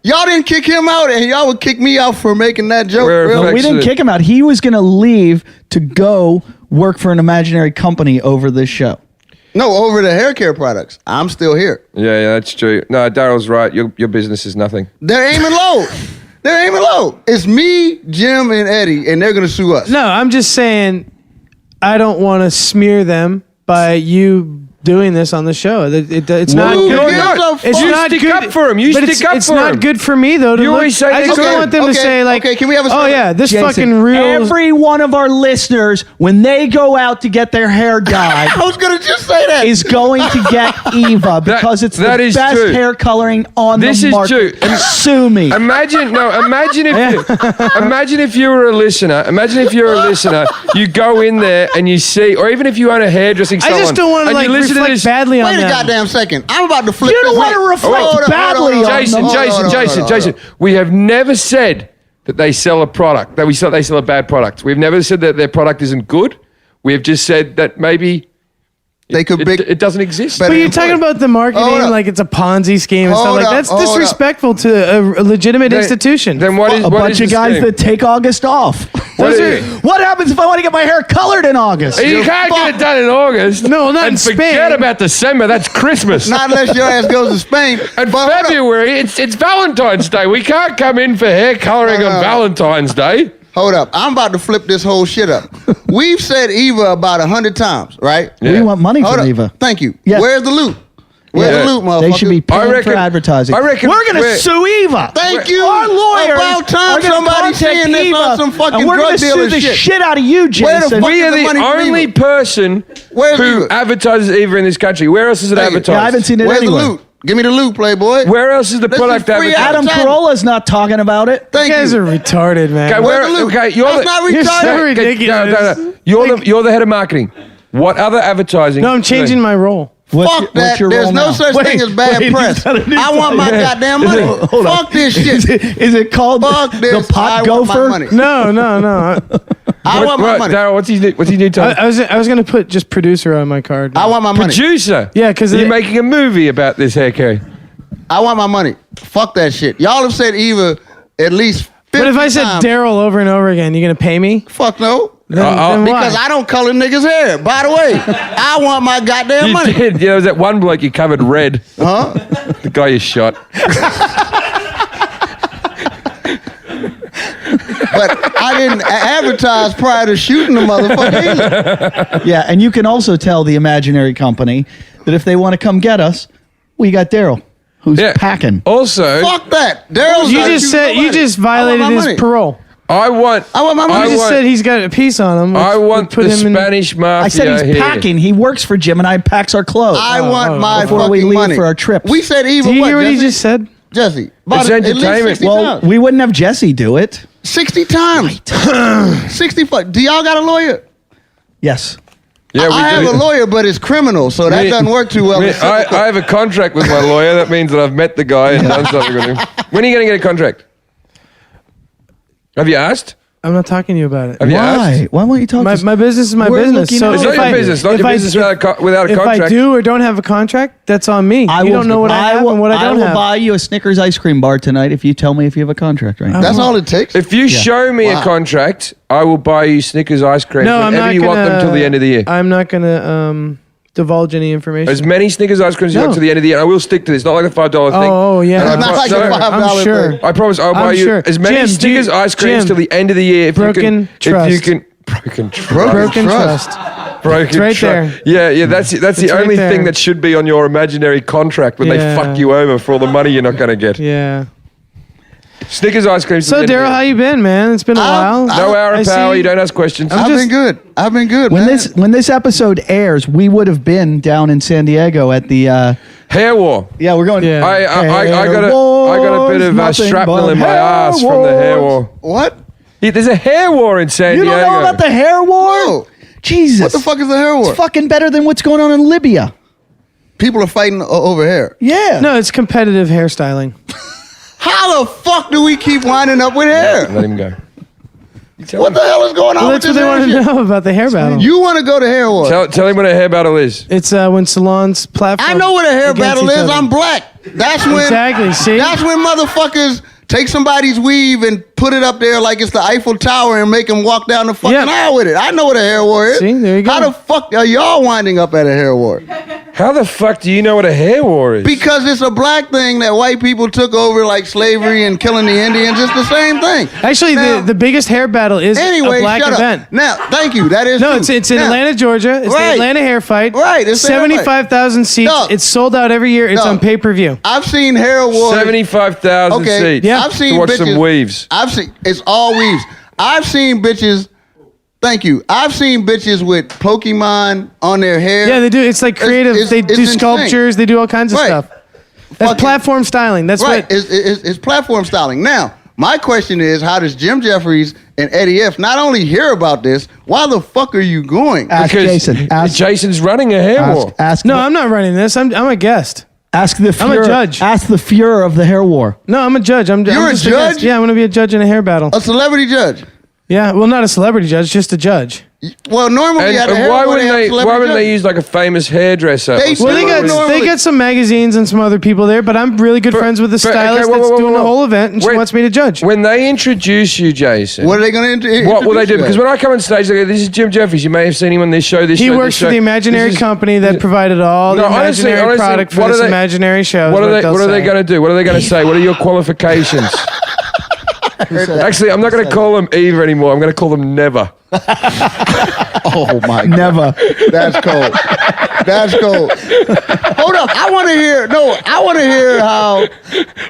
Y'all didn't kick him out, and y'all would kick me out for making that joke. We're Really? We didn't Excellent. kick him out. He was going to leave to go work for an imaginary company over this show. No, over the hair care products. I'm still here. Yeah, that's true. No, Daryl's right. Your business is nothing. They're aiming low. They're aiming low. It's me, Jim, and Eddie, and they're going to sue us. No, I'm just saying. I don't want to smear them by you doing this on the show. It's not Who good. gives a fuck? It's You not stick good. up for 'em. You but stick up it's for not 'em. good for me though. To You look, always say I they just go- don't want them to okay, say like, okay, can we have a oh second? yeah, this Jason, fucking real. Every one of our listeners, when they go out to get their hair dyed, I was going to just say that. is going to get Eva because it's that the is best true. hair coloring on This the is market. true. Sue me. Imagine if you were a listener. Imagine if you're a listener. You go in there and you see, or even if you own a hairdressing I salon. just don't want to and like you listen to reflect this. badly on Wait a them. goddamn second. I'm about to flip You don't this want to mic. reflect Hold on, badly hold on on. Jason, Hold on, hold on, Jason, hold on. Jason. We have never said that they sell a product, they sell a bad product. We've never said that their product isn't good. We have just said that maybe They could It doesn't exist. Better But you're employ- talking about the marketing Hold up. like it's a Ponzi scheme and stuff Hold like up, that's hold up. disrespectful to a legitimate institution. Then what is A what bunch is of the guys scheme? that take August off. What Those is are- it? what happens if I want to get my hair colored in August? You can't get it done in August. No, not and in forget Spain. about December. That's Christmas. Not unless your ass goes to Spain. And But hold up. February, it's Valentine's Day. We can't come in for hair coloring No, on no. Valentine's Day. Hold up. I'm about to flip this whole shit up. We've said Eva about 100 times, right? Yeah. We want money Hold from up. Eva. Thank you. Yeah. Where's the loot? Where's Yeah. the loot, motherfucker? They should be paying reckon- for advertising. I reckon we're going to we're- sue Eva. Thank you. Our lawyers About time are gonna somebody contact saying this Eva, on some fucking and we're drug gonna sue dealer the shit. shit out of you, Where the Jason. fuck We is are the the money from only Eva? person Where's who Eva? advertises Eva in this country. Where else is it Thank you. advertised? Yeah, I haven't seen it Where's anywhere. the loot? Give me the loot, Playboy. Where else is the This product is free advertised? Adam Carolla's not talking about it. Thank You guys you. are retarded, man. Okay, Where's the loot? okay, you're That's the, not You're retarded. so Okay, ridiculous. no. You're the head of marketing. What other advertising? No, I'm changing my role. Fuck that. There's no such thing as bad wait, press. he's got a new I want my title. goddamn money. Hold on. Fuck this Is shit. it called Fuck this. the pot I want my gopher? money. No. I want my money. Daryl, what's his new title? I was gonna put just producer on my card. I want my money. Producer. Yeah, 'cause you're it- making a movie about this hair care. I want my money. Fuck that shit. Y'all have said Eva at least 50 But if I said times. Daryl over and over again, you gonna pay me? Fuck no. Then Because why? I don't color niggas' hair. By the way, I want my goddamn You money. did. Yeah, there was that one bloke you covered red. Huh? The guy you shot. But I didn't advertise prior to shooting the motherfucker either. Yeah, and you can also tell the imaginary company that if they want to come get us, we got Daryl, who's Yeah. packing. Also, Fuck that. Daryl's You not just shooting said you nobody. just I violated want my his money. parole. I want I want my money. You just want- said he's got a piece on him. I which want would the put him in- Spanish mafia I said he's here. packing. He works for Jim and I packs our clothes. I want my Before fucking we leave money for our trips. We said Eva. Do you hear what he Jesse? just said? Jesse. About It's at least entertainment. 60 well, times. we wouldn't have Jesse do it. 60 times. 60 fuck. Do y'all got a lawyer? Yes. Yeah, we I have do. a lawyer, but it's criminal, so that Me- doesn't work too well. Me- in civil I court. have a contract with my lawyer. That means that I've met the guy and done something with him. When are you going to get a contract? Have you asked? I'm not talking to you about it. Have you Why? asked? Why won't you talk My, to my business is my We're business. looking So out It's for not if your I- business. Not if your I- business without a If contract. I do or don't have a contract, that's on me. You don't know what I have and what I don't will have. buy you a Snickers ice cream bar tonight if you tell me if you have a contract right now. That's all it takes. If you show me Wow. a contract, I will buy you Snickers ice cream No, I'm whenever not you gonna, want them till the end of the year. I'm not gonna divulge any information. As many Snickers ice creams as you No. want to the end of the year. I will stick to this. Not like a $5 thing. Oh yeah. And I Not pro- like no, a $5 I'm sure. thing. I promise I'll buy I'm you sure. as many Jim, Snickers ice creams Jim, till the end of the year. If broken you can, trust. If you can, broken trust. Broken trust. trust. Broken It's right trust. there. Yeah, that's the It's right only there. thing that should be on your imaginary contract when they Yeah. fuck you over for all the money you're not going to get. Yeah. Snickers ice creams. So Daryl, how you been, man? It's been a while. No hour I of power. see- You don't ask questions. I've just- been good. I've been good, When man. this episode airs, we would have been down in San Diego at the Hair war. yeah, we're going. Yeah. I got Hair a bit of wars, nothing shrapnel but in my hair ass from the hair war. What? Yeah, there's a hair war in San You Diego. don't know about the hair war? No. Jesus. What the fuck is the hair war? It's fucking better than what's going on in Libya. People are fighting over hair. Yeah. No, it's competitive hairstyling. How the fuck do we keep winding up with hair? Let him go. What the hell is going on Well, with that's this what they hair want to shit? know about the hair battle. You want to go to hair war? Tell him what a hair battle is. It's when salons platform. I know what a hair against battle each is. other. I'm black. That's when Exactly, see? That's when motherfuckers take somebody's weave and put it up there like it's the Eiffel Tower and make them walk down the fucking Yep. aisle with it. I know what a hair war is. See, there you go. How the fuck are y'all winding up at a hair war? How the fuck do you know what a hair war is? Because it's a black thing that white people took over, like slavery and killing the Indians. It's the same thing. Actually, Now- the biggest hair battle is Anyway, a black shut event. up. Now, thank you. That is No, true. it's in Now, Atlanta, Georgia. It's the Right. Atlanta Hair Fight. Right, it's the hair fight. 75,000 seats. Dog. It's sold out every year. It's Dog. on pay-per-view. I've seen hair wars. 75,000 Okay, seats. Yeah. I've seen to watch bitches. some weaves. I've seen it's all weaves. I've seen bitches. Thank you. I've seen bitches with Pokemon on their hair. Yeah, they do. It's like creative. It's they do insane. sculptures. They do all kinds of Right. stuff. That's Fucking- platform styling. That's Right. what. It's platform styling. Now, my question is, how does Jim Jeffries and Eddie F not only hear about this? Why the fuck are you going? Ask Because Jason. Ask, Jason's running a hair war. ask No, I'm not running this. I'm a guest. ask the I'm a Fuhrer. judge. Ask the Fuhrer of the hair war. No, I'm a judge. I'm You're just a guest. judge? Yeah, I'm going to be a judge in a hair battle. A celebrity judge. Yeah, well, not a celebrity judge, just a judge. Well, normally at a hair why war, wouldn't have they? celebrity Why wouldn't they judges. use like a famous hairdresser? They or do Well, something? normally. they got some magazines and some other people there, but I'm really good friends with the but, okay, stylist whoa, that's whoa, whoa, doing the whoa. whole event, and she When- wants me to judge. When they introduce you, Jason, What are they going to what will they do? Because when I come on stage, they go, "This is Jim Jeffries. You may have seen him on this show. This He show, works this for show. the imaginary This is- company that provided all the No, honestly, imaginary product for what this are they- imaginary show. What are they? they'll What are they say. going to do? What are they going to say? What are your qualifications? Actually, I'm not going to call them Eva anymore. I'm going to call them Never. Oh my God. Never. That's cold. That's cold. Hold up. I want to hear. No, I want to hear how.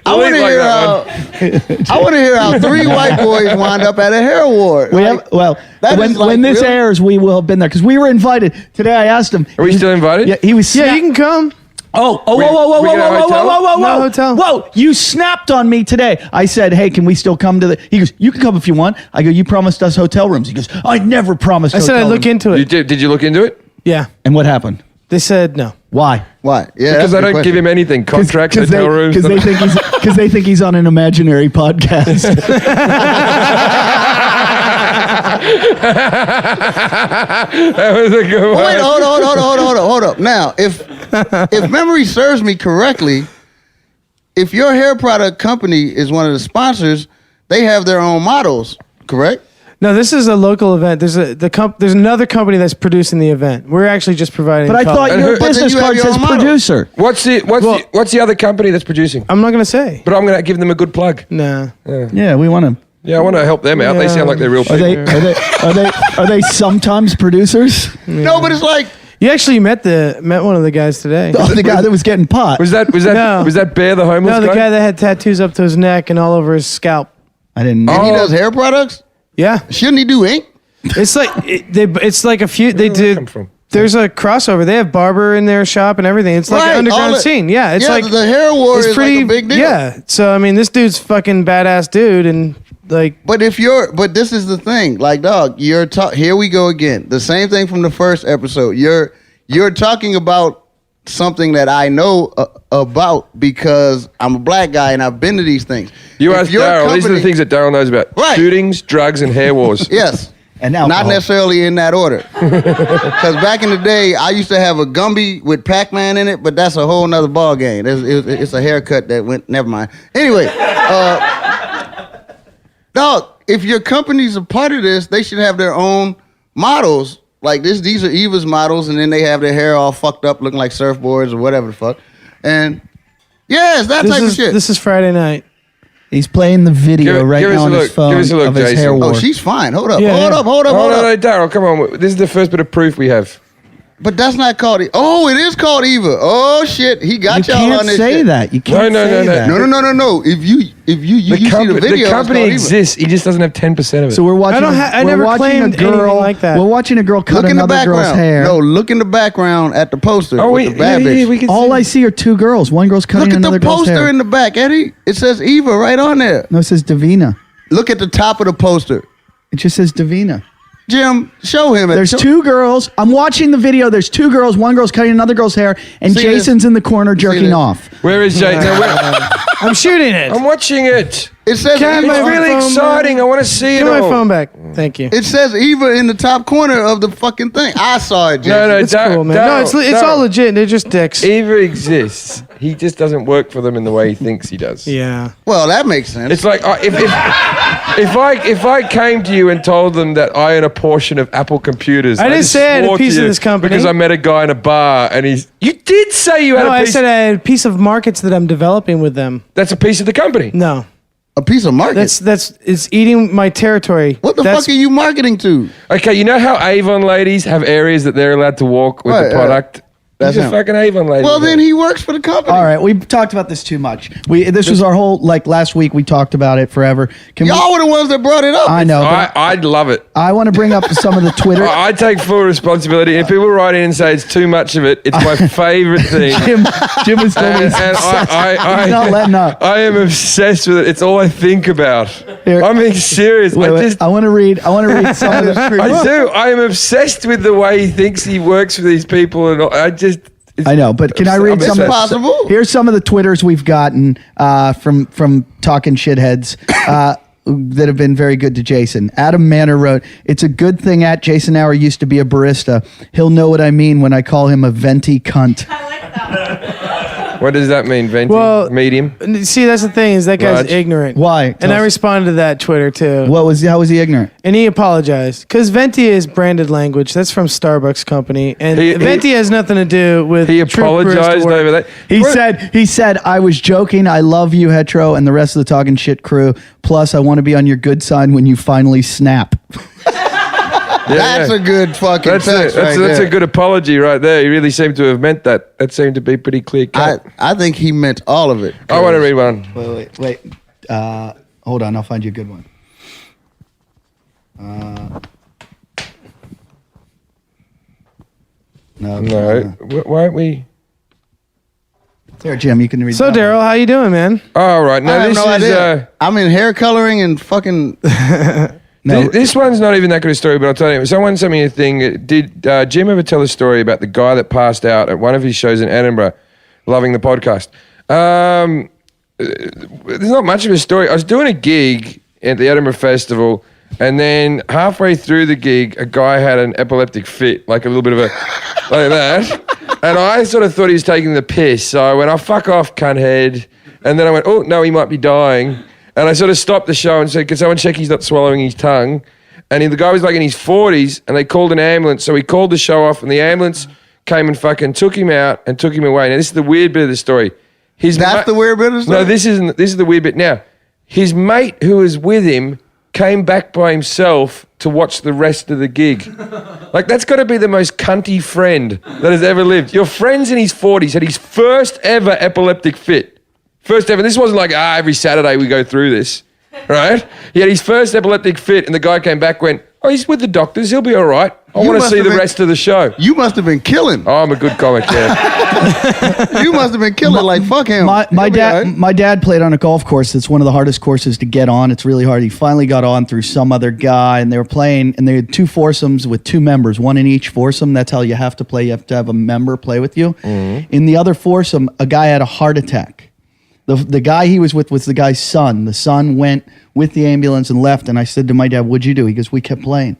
I want to like hear that how. I want to hear how 3 white boys wound up at a hair award. We Like, have, well, that when, is like when this really- airs, we will have been there because we were invited. Today I asked him. Are we still invited? Yeah, he was. Yeah, you can come. Oh, whoa, whoa, whoa, we whoa, get a whoa, whoa, hotel? whoa, whoa, No whoa, hotel. whoa! You snapped on me today. I said, "Hey, can we still come to the?" He goes, "You can come if you want." I go, "You promised us hotel rooms." He goes, "I never promised." I said I'd hotel look rooms." into You it. did you look into it? Yeah. And what happened? They said no. Why? Why? Yeah, Because that's a they good don't give him question. anything. Contracts, Because hotel rooms. they think he's on an imaginary podcast. That was a good one. Wait, hold up. Now, if memory serves me correctly, if your hair product company is one of the sponsors, they have their own models, correct? No, this is a local event. There's there's another company that's producing the event. We're actually just providing. But I color. thought And your who- but then business you have card your says own model. producer. What's the other company that's producing? I'm not gonna say. But I'm going to give them a good plug. Nah. Yeah, we want him. Yeah, I want to help them out. They Yeah. sound like they're real Are people. are they sometimes producers? No, but it's like You actually met one of the guys today. Oh, the guy that was getting pot. Was that No. Bear the homeless No, the guy? guy that had tattoos up to his neck and all over his scalp. I didn't know. and he Oh. does hair products. Yeah, Shouldn't he do ink? it's like it's like a few. They Where did that did. come from? There's a crossover. They have barber in their shop and everything. It's like Right, an all underground the- scene. Yeah, it's yeah, like the hair war it's is like a big deal. Yeah. So I mean, this dude's fucking badass dude, and like But this is the thing, like dog, here we go again. The same thing from the first episode. You're talking about something that I know about because I'm a black guy and I've been to these things. You If asked your Daryl. These are the company- things that Daryl knows about. Right. Shootings, drugs, and hair wars. Yes. And Not alcohol. necessarily in that order. Because back in the day, I used to have a Gumby with Pac-Man in it, but that's a whole nother ball game. It's a haircut that went, never mind. Anyway, dog, if your company's a part of this, they should have their own models. Like these are Eva's models, and then they have their hair all fucked up, looking like surfboards or whatever the fuck. And yeah, it's that type of shit. this is Friday night. He's playing the video Give- right give us now a on his look. phone Give us a look, of his Jason. hair war. Oh, she's fine. Hold up. Yeah, hold yeah. up. Hold up. Oh, Hold no, up. Daryl, come on. This is the first bit of proof we have. But that's not called. Oh, it is called Eva. Oh shit, he got You y'all can't on this say shit. that. You can't No, no, say no, no. that. No. If you see the video, the company it's called exists. He just doesn't have 10% of it. So we're watching. I we're never watching claimed a girl anything like that. We're watching a girl Eva. cut Look in the another girl's background. hair. No, look in the background at the poster. oh, with the bad bitch. we can All see. I see are two girls. One girl's cutting Look at another the girl's poster hair. in the back, Eddie. It says Eva right on there. No, it says Davina. Look at the top of the poster. It just says Davina. Jim, show him it. There's two girls. I'm watching the video. There's two girls. One girl's cutting another girl's hair, and See Jason's this? in the corner jerking this? off. Where is Jay? No, where- I'm shooting it. I'm watching it. It says Can It's my Eva. really phone exciting. I want to see Give it my all. phone back. Thank you. It says Eva in the top corner of the fucking thing. I saw it, Jim. No, It's cool, man. No, it's all legit. They're just dicks. Eva exists. He just doesn't work for them in the way he thinks he does. Yeah. Well, that makes sense. It's like if I came to you and told them that I own a portion of Apple Computers, I didn't just say I had a swore to piece of you this company. because I met a guy in a bar and you did say you had No, a I piece. said I had a piece of markets that I'm developing with them. That's a piece of the company. No, a piece of market. it's eating my territory. What the That's- fuck are you marketing to? Okay, you know how Avon ladies have areas that they're allowed to walk with Right, the product? That's He's a him. fucking Avon lady. Well, then he works for the company. All right, we've talked about this too much. This was our whole last week. We talked about it forever. Can Y'all were the ones that brought it up. I know. But I'd love it. I want to bring up some of the Twitter. I take full responsibility. If people write in and say it's too much of it, it's my favorite thing. Jim is totally And he's not letting up. I am obsessed with it. It's all I think about. Here. I'm being serious. Wait, I want to read some of this. I do. I am obsessed with the way he thinks he works for these people, and I know, but can I read I'm some? It's possible. Here's some of the Twitters we've gotten from Talkin Shitheads. that have been very good to Jason. Adam Manor wrote, "It's a good thing at Jason Hour used to be a barista. He'll know what I mean when I call him a venti cunt." I like that. What does that mean, venti? Well, Medium? See, that's the thing is that guy's Raj? ignorant. Why? And I responded to that Twitter too. How was he ignorant? And he apologized because venti is branded language. That's from Starbucks company, and venti has nothing to do with. He true apologized barista work. over that. He said, "I was joking. I love you, Hetero, and the rest of the Talking Shit crew. Plus, I want to be on your good side when you finally snap." That's a good fucking That's text that's right a good apology right there. He really seemed to have meant that. That seemed to be pretty clear cut. I think he meant all of it. I want to read one. Wait. Hold on. I'll find you a good one. No. Why aren't we? There, Jim. You can read. So that one. Daryl, how you doing, man? Oh, right. I No, have this no is. idea. I'm in hair coloring and fucking. No. This one's not even that good a story, but I'll tell you. Someone sent me a thing. Did Jim ever tell a story about the guy that passed out at one of his shows in Edinburgh, loving the podcast? There's not much of a story. I was doing a gig at the Edinburgh Festival, and then halfway through the gig, a guy had an epileptic fit, like a little bit of a, like that. And I sort of thought he was taking the piss. So I went, "Oh, fuck off, cunthead." And then I went, "Oh, no, he might be dying." And I sort of stopped the show and said, "Can someone check he's not swallowing his tongue?" And the guy was like in his 40s, and they called an ambulance. So he called the show off, and the ambulance came and fucking took him out and took him away. Now, this is the weird bit of the story. That's the weird bit of the story? No, this isn't. This is the weird bit. Now, his mate who was with him came back by himself to watch the rest of the gig. Like, that's got to be the most cunty friend that has ever lived. Your friend's in his 40s, had his first ever epileptic fit. First ever. This wasn't like, every Saturday we go through this, right? He had his first epileptic fit, and the guy came back, went, "Oh, he's with the doctors. He'll be all right. I want to see the rest of the show." You must have been killing. Oh, I'm a good comic, yeah. You must have been killing. Like, fuck him. My dad played on a golf course. It's one of the hardest courses to get on. It's really hard. He finally got on through some other guy, and they were playing, and they had two foursomes with two members, one in each foursome. That's how you have to play. You have to have a member play with you. Mm-hmm. In the other foursome, a guy had a heart attack. The guy he was with was the guy's son. The son went with the ambulance and left, and I said to my dad, "What'd you do?" He goes, "We kept playing."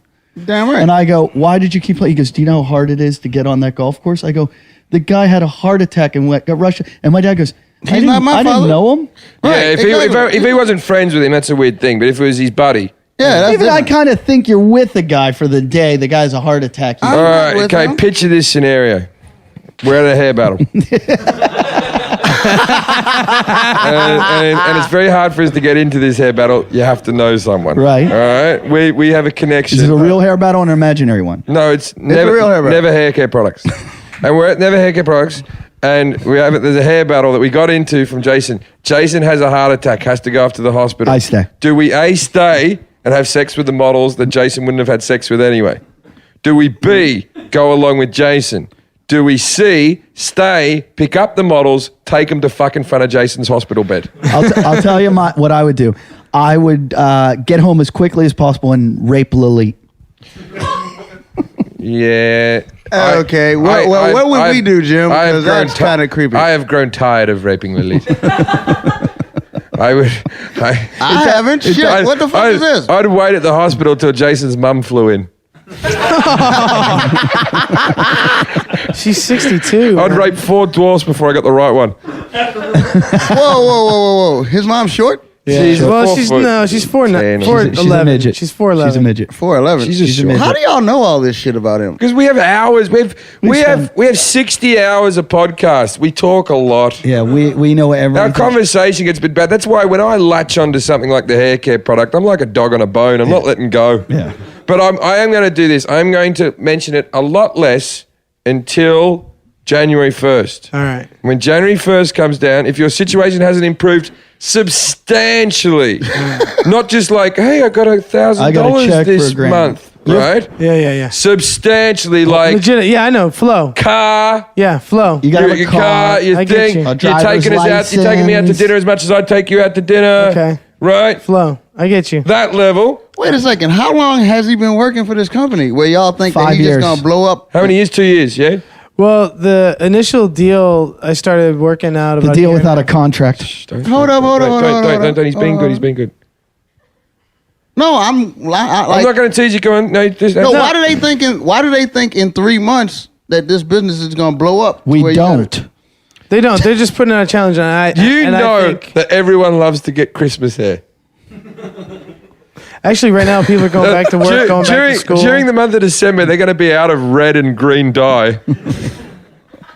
Damn right. And I go, "Why did you keep playing?" He goes, "Do you know how hard it is to get on that golf course?" I go, "The guy had a heart attack and got rushed." And my dad goes, I didn't know him. Right, yeah, if he wasn't friends with him, that's a weird thing. But if it was his buddy. Yeah, that's Even I different. kind of think you're with the guy for the day. The guy's a heart attack. I'm All not right, with okay, him. picture this scenario. We're at a hair battle. and it's very hard for us to get into this hair battle. You have to know someone. Right. All right? We have a connection. Is it a real hair battle or an imaginary one? No, it's never, a real hair battle. Never Hair Care Products. And we're at Never Hair Care Products, and there's a hair battle that we got into from Jason. Jason has a heart attack, has to go off to the hospital. I stay. Do we A, stay and have sex with the models that Jason wouldn't have had sex with anyway? Do we B, go along with Jason? Do we C, stay, pick up the models, take them to fucking front of Jason's hospital bed? I'll tell you what I would do. I would get home as quickly as possible and rape Lily. Yeah. Okay. What would we do, Jim? Because that's kind of creepy. I have grown tired of raping Lily. I haven't. Shit. What the fuck is this? I'd wait at the hospital till Jason's mum flew in. She's 62. I'd man. rape 4 dwarfs before I got the right one. Whoa. His mom's short? Yeah. She's She's 4'10". She's 4'11". She's a midget. She's 4'11". She's a midget. 4'11". She's a midget. How do y'all know all this shit about him? Because we have hours. We have 60 hours of podcast. We talk a lot. Yeah, we know everything. Our conversation gets a bit bad. That's why when I latch onto something like the hair care product, I'm like a dog on a bone. I'm not letting go. Yeah. But I am going to do this. I'm going to mention it a lot less until January 1st. All right. When January 1st comes down, if your situation hasn't improved substantially, not just like, hey, I got $1,000 this month, right? Yeah. Substantially, like Legit. Yeah, I know. Flow. car. Yeah, flow. You got Your car, your I get thing. you. A You're driver's taking us out. You're taking me out to license. dinner as much as I take you out to dinner. Okay. Right? Flow. I get you. That level. Wait a second. How long has he been working for this company where y'all think that 5 he's years. just going to blow up? How many years? 2 years, yeah? Well, the initial deal, I started working out The about deal a year without a and contract. Hold up. Don't. He's been good. He's been good. No, I'm not going to tease you. Go on. No, just, no. Why do they think in 3 months that this business is going to blow up? We don't. They don't. They're just putting out a challenge on it. You know that everyone loves to get Christmas hair. Actually, right now, people are going back to work, going back to school. During the month of December, they're going to be out of red and green dye.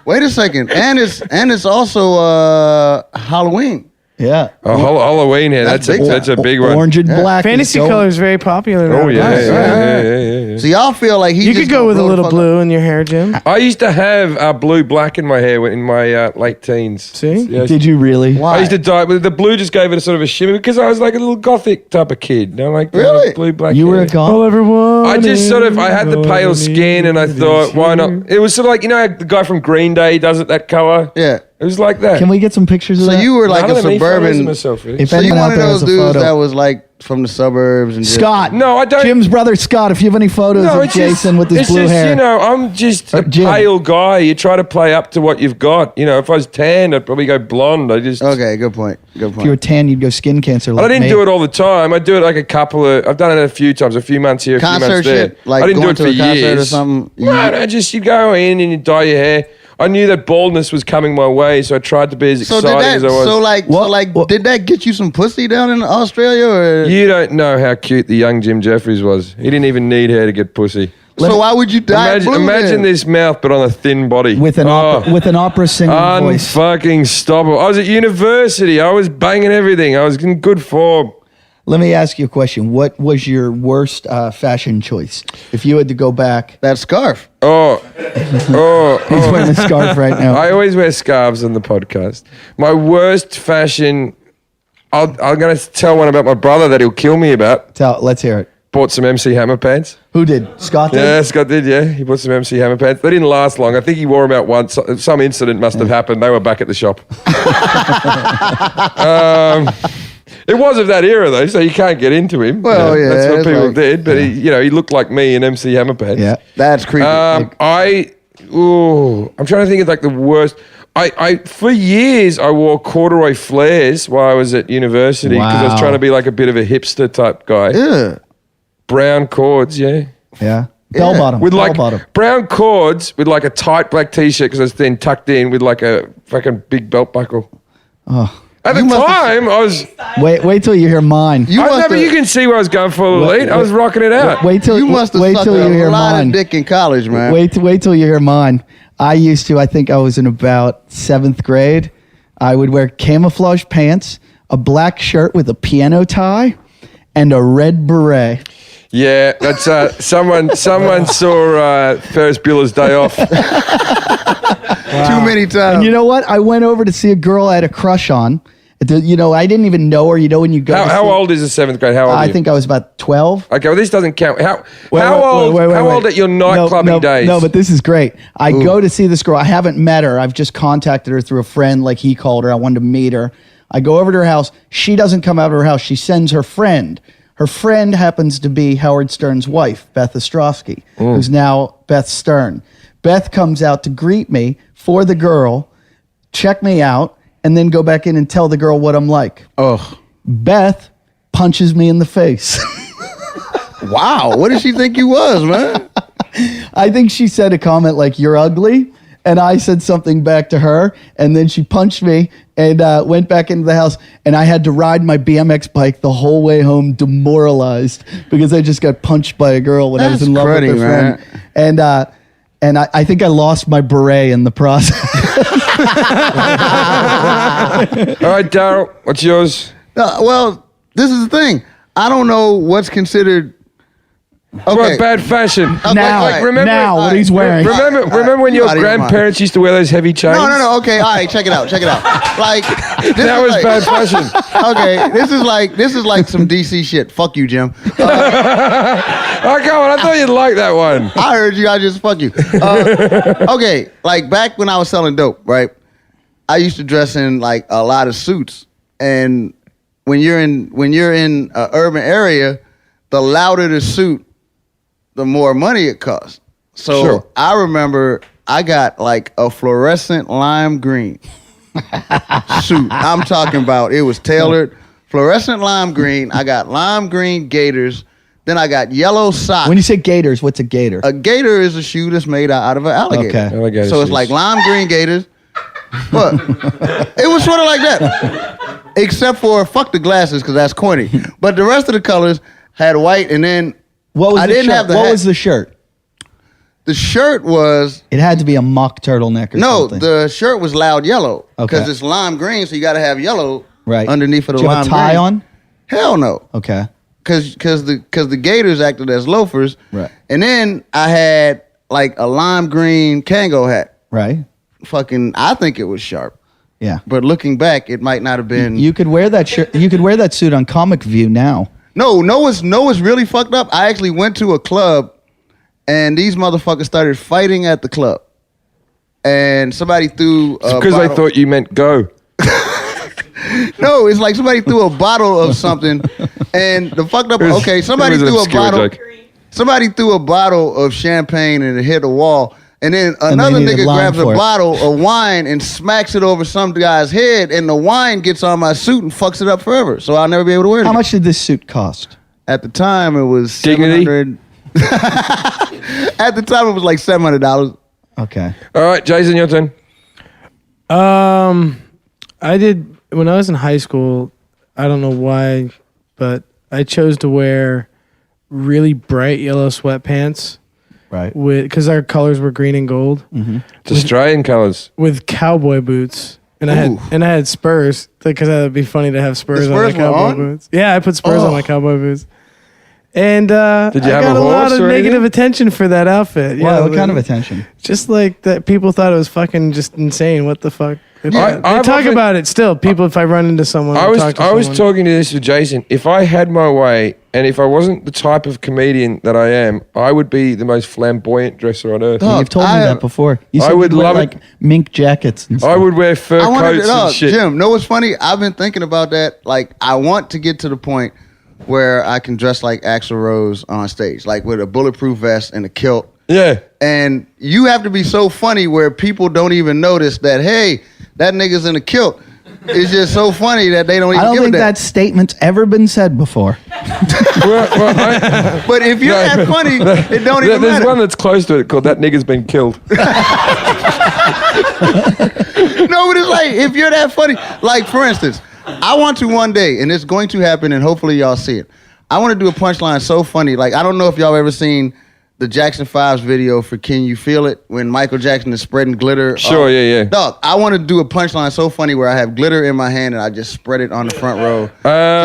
Wait a second. And it's also Halloween. Yeah. Halloween here. That's a big one. Orange and black. Fantasy color is very popular now. Oh, yeah. So y'all feel like you could go with a little blue in your hair, Jim. I used to have blue black in my hair in my late teens. See? Yes. Did you really? Why? I used to dye, but the blue just gave it a sort of a shimmer because I was like a little gothic type of kid. Like really? Blue black. You hair. were a goth? Well, everyone. I just I had the pale skin and I thought, why not? It was sort of like, how the guy from Green Day does it, that color? Yeah. It was like that. Can we get some pictures of So that? you were like None a of me suburban. myself, really. If So you anyone one out of there those has a dudes photo. that was like from the suburbs and just- Scott. No, I don't. Jim's brother Scott. If you have any photos of it's Jason with his it's blue just, hair. I'm just a Jim. pale guy. You try to play up to what you've got. If I was tanned, I'd probably go blonde. Okay, good point. Good If you were point. tan, you'd go skin cancer. I Like didn't me. do it all the time. I do it like I've done it a few times, a few months here, a few Concert months there. shit, like I didn't do going it to for a concert years. or something. No, just you go in and you dye your hair. I knew that baldness was coming my way, so I tried to be as So exciting as I was. did that get you some pussy down in Australia or? You don't know how cute the young Jim Jeffries was. He didn't even need hair to get pussy. So why would you dye blue Imagine then? this mouth, but on a thin body. with an opera singing voice. Unfucking stoppable. I was at university. I was banging everything. I was in good form. Let me ask you a question. What was your worst fashion choice? If you had to go back. That scarf. He's wearing a scarf right now. I always wear scarves on the podcast. My worst fashion, I'm going to tell one about my brother that he'll kill me about. Let's hear it. Bought some MC Hammer pants. Who did? Scott did? Yeah, Scott did, yeah. He bought some MC Hammer pants. They didn't last long. I think he wore them out once. Some incident must have happened. They were back at the shop. It was of that era, though, so you can't get into him. Well, yeah, that's what it's people like- did. But he looked like me in MC Hammer pants. Yeah. That's creepy. I'm trying to think of like the worst. I for years I wore corduroy flares while I was at university because I was Wow. trying to be like a bit of a hipster type guy. yeah. Brown cords, yeah. Yeah. Bell bottom. With bell like bottom. brown cords with like a tight black t-shirt because I was then tucked in with like a fucking big belt buckle. Oh. At the time, I was. Wait till you hear mine. You I must know, but have- you can see where I was going for, Wait, Elite. I was rocking it out. Wait till You must have wait sucked till you a hear lot mine. of dick in college, man. Wait till you hear mine. I think I was in about 7th grade. I would wear camouflage pants, a black shirt with a piano tie, and a red beret. Yeah, that's someone saw Ferris Bueller's Day Off. Too many times. And you know what? I went over to see a girl I had a crush on. I didn't even know her. When you go. How old is the 7th grade? How old are you? I think I was about 12. Okay, well, this doesn't count. How Wait, old at your nightclubbing days? No, but this is great. I go to see this girl. I haven't met her. I've just contacted her through a friend, like he called her. I wanted to meet her. I go over to her house. She doesn't come out of her house. She sends her friend. Her friend happens to be Howard Stern's wife, Beth Ostrowski, who's now Beth Stern. Beth comes out to greet me for the girl, check me out, and then go back in and tell the girl what I'm like. Oh, Beth punches me in the face. wow. What did she think you was, man? I think she said a comment like, "You're ugly." And I said something back to her. And then she punched me and went back into the house. And I had to ride my BMX bike the whole way home, demoralized, because I just got punched by a girl when I was That's in love cruddy, with her man. friend. And I think I lost my beret in the process. All right, Daryl, what's yours? Well, this is the thing. I don't know what's considered. Okay. What bad fashion? Now, Like, now what he's wearing. Remember when your Out of your grandparents used to wear those heavy chains? No. Okay, all right. Check it out. Like this That is was like- bad fashion. Okay, this is like some DC shit. Fuck you, Jim. Oh, come on. I thought you'd like that one. I heard you. I just fuck you. Okay, like back when I was selling dope, right? I used to dress in like a lot of suits, and when you're in an urban area, the louder the suit, the more money it costs. So Sure. I remember I got like a fluorescent lime green suit. I'm talking about it was tailored, fluorescent lime green. I got lime green gaiters. Then I got yellow socks. When you say gators, what's a gator? A gator is a shoe that's made out of an alligator. Okay. Alligator So it's shoes. like lime green gators. But it was sort of like that. Except for fuck the glasses because that's corny. But the rest of the colors had white and then What was I the didn't shirt? have the What hat. was the shirt? The shirt was It had to be a mock turtleneck or no, something. the shirt was loud yellow because Okay. it's lime green, so you got to have yellow right underneath of the Did you lime have a tie green. on? Hell no, Okay. because the Gators acted as loafers, Right. And then I had like a lime green Kango hat. Right. Fucking, I think it was sharp, Yeah. but looking back, it might not have been. You could wear that shirt. You could wear that suit on Comic View now. No, it's really fucked up. I actually went to a club, and these motherfuckers started fighting at the club, and somebody threw a Because I bottle- thought you meant go. No, it's like somebody threw a bottle of something, and the fucked up. Okay, somebody it was an threw a obscure bottle. joke. Somebody threw a bottle of champagne and it hit a wall, and then another needed nigga lime grabs a for it. bottle of wine and smacks it over some guy's head, and the wine gets on my suit and fucks it up forever. So I'll never be able to wear it. How again. much did this suit cost? At the time, it was Dignity? $700. At the time, it was like $700. Okay. All right, Jason, your turn. I did when I was in high school. I don't know why, but I chose to wear really bright yellow sweatpants Right. because our colors were green and gold It's Australian colours. with cowboy boots. And I had Spurs because that'd be funny to have Spurs on my Spurs were cowboy on? boots. Yeah, I put Spurs on my cowboy boots. And Did you I have got a a lot horse of or negative anything? attention for that outfit. Wow, Yeah, what kind of attention? just like that, people thought it was fucking just insane. What the fuck? They I've talk often- about it still. People, if I run into someone, I or was talk to I was someone. talking to this with Jason. If I had my way, and if I wasn't the type of comedian that I am, I would be the most flamboyant dresser on earth. Dog, You've told me I- that before. You I said would you'd wear, love it. like mink jackets and stuff. I would wear fur I wanted coats to, and shit. Jim, know what's funny? I've been thinking about that. Like, I want to get to the point where I can dress like Axl Rose on stage, like with a bulletproof vest and a kilt. Yeah. And you have to be so funny where people don't even notice that, hey, that nigga's in a kilt. It's just so funny that they don't even I don't give think a damn. that statement's ever been said before. Well, But if you're that funny, it don't even there's matter. one that's close to it called "That Nigga's Been Killed." No, but it's like, if you're that funny, like, for instance, I want to one day, and it's going to happen, and hopefully y'all see it. I want to do a punchline so funny. Like, I don't know if y'all ever seen the Jackson 5's video for Can You Feel It? When Michael Jackson is spreading glitter. Sure, yeah. Dog, I want to do a punchline so funny where I have glitter in my hand and I just spread it on the front row.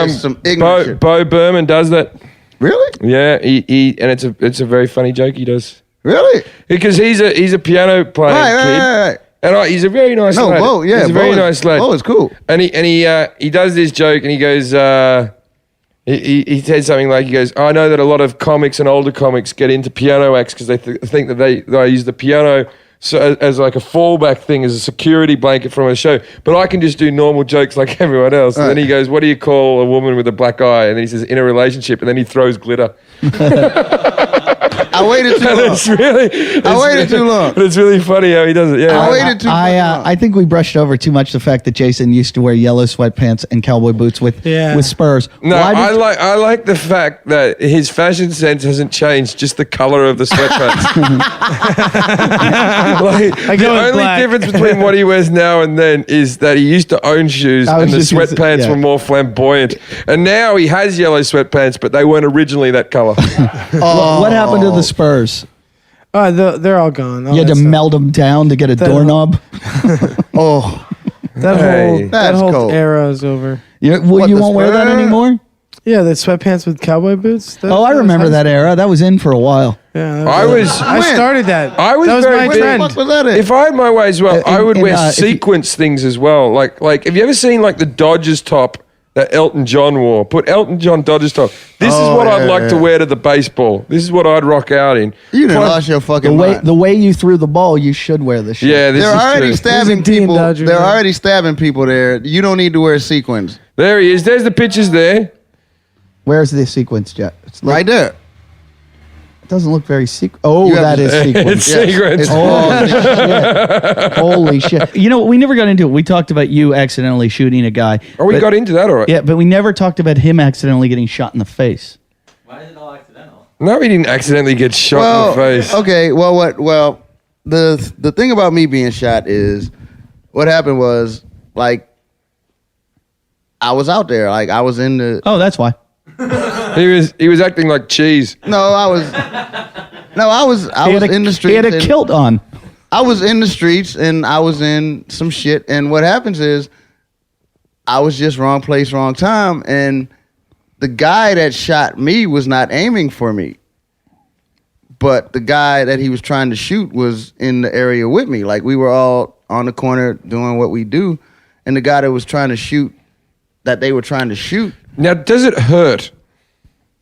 Just some ignorant shit. Bo Berman does that. Really? Yeah, he and it's a very funny joke he does Really? because he's a piano playing kid. Right. And he's a very nice No, lad. Bo, yeah. He's a very Bo is- nice lad. Bo is cool. And he does this joke and he goes, he said something like, he goes, I know that a lot of comics and older comics get into piano acts because they think that they use the piano as like a fallback thing, as a security blanket from a show. But I can just do normal jokes like everyone else. And then he goes, what do you call a woman with a black eye? And then he says, in a relationship. And then he throws glitter. I waited too And long. it's really... I waited too long. But it's really funny how he does it. Yeah. I waited too long. I think we brushed over too much the fact that Jason used to wear yellow sweatpants and cowboy boots with Spurs. No, Why did- I like the fact that his fashion sense hasn't changed, just the color of the sweatpants. Like, the go with only black. difference between what he wears now and then is that he used to own shoes I was and the just gonna say- sweatpants yeah. were more flamboyant. And now he has yellow sweatpants, but they weren't originally that color. what happened to the Spurs? They're all gone. All You had that to stuff. melt them down to get a That- doorknob. Oh, That Hey. whole that That's whole cold. era is over. You What, the won't wear that Spurs? anymore? Yeah, the sweatpants with cowboy boots. Oh, I remember that era. That was in for a while. Yeah, I started that. I was that was very my big- what the trend. fuck was that in? If I had my way as well, I would wear if you- sequence things as well. Like, have you ever seen like the Dodgers top that Elton John wore? Put Elton John Dodgers top. This is what I'd like to wear to the baseball. This is what I'd rock out in. You done Plus- lost your fucking The way mind. the way you threw the ball, you should wear this shit. Yeah, this They're is already true. stabbing He's a teen people. Dodger, They're man. already stabbing people there. You don't need to wear sequins. There he is. There's the pictures there. Where's the sequence, Jet? It's Right there. doesn't look very secret. Oh, You have that to- is sequence. It's secrets. Holy shit. Holy shit. You know, we never got into it. We talked about you accidentally shooting a guy. Oh, we but- got into that, all right. Yeah, but we never talked about him accidentally getting shot in the face. No, he didn't accidentally get shot in the face. Okay. Well, the thing about me being shot is what happened was like I was out there, like I was in the. Oh, that's why. He was acting like cheese. I was in the streets. He had a and kilt on. I was in the streets and I was in some shit. And what happens is I was just wrong place, wrong time. And the guy that shot me was not aiming for me. But the guy that he was trying to shoot was in the area with me. Like we were all on the corner doing what we do. And the guy that was trying to shoot, that they were trying to shoot. Now, does it hurt?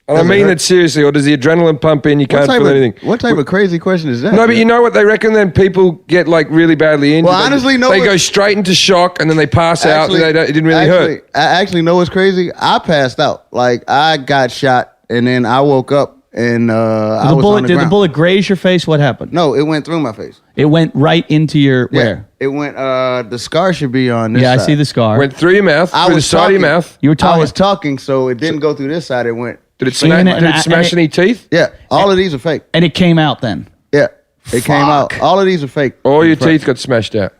And I Does it mean hurt? it seriously, or does the adrenaline pump in? You can't feel anything. What type of crazy question is that? No, but you know what they reckon? Then people get like really badly injured. Well, honestly, no. They go straight into shock and then they pass out. And it didn't really hurt. I actually know what's crazy. I passed out. Like I got shot, and then I woke up, and I was on the Did ground. the bullet graze your face? What happened? No, it went through my face. It went right into your where? It went. The scar should be on this. Yeah, I side. see the scar. Went through your mouth, I through the was side of your talking. mouth. You were I talking. was talking, so it didn't go through this side. It went. Did it, Even- did it smash any teeth? Yeah, all of these are fake. And it came out then. Yeah, it came out. All of these are fake. All your teeth got smashed out.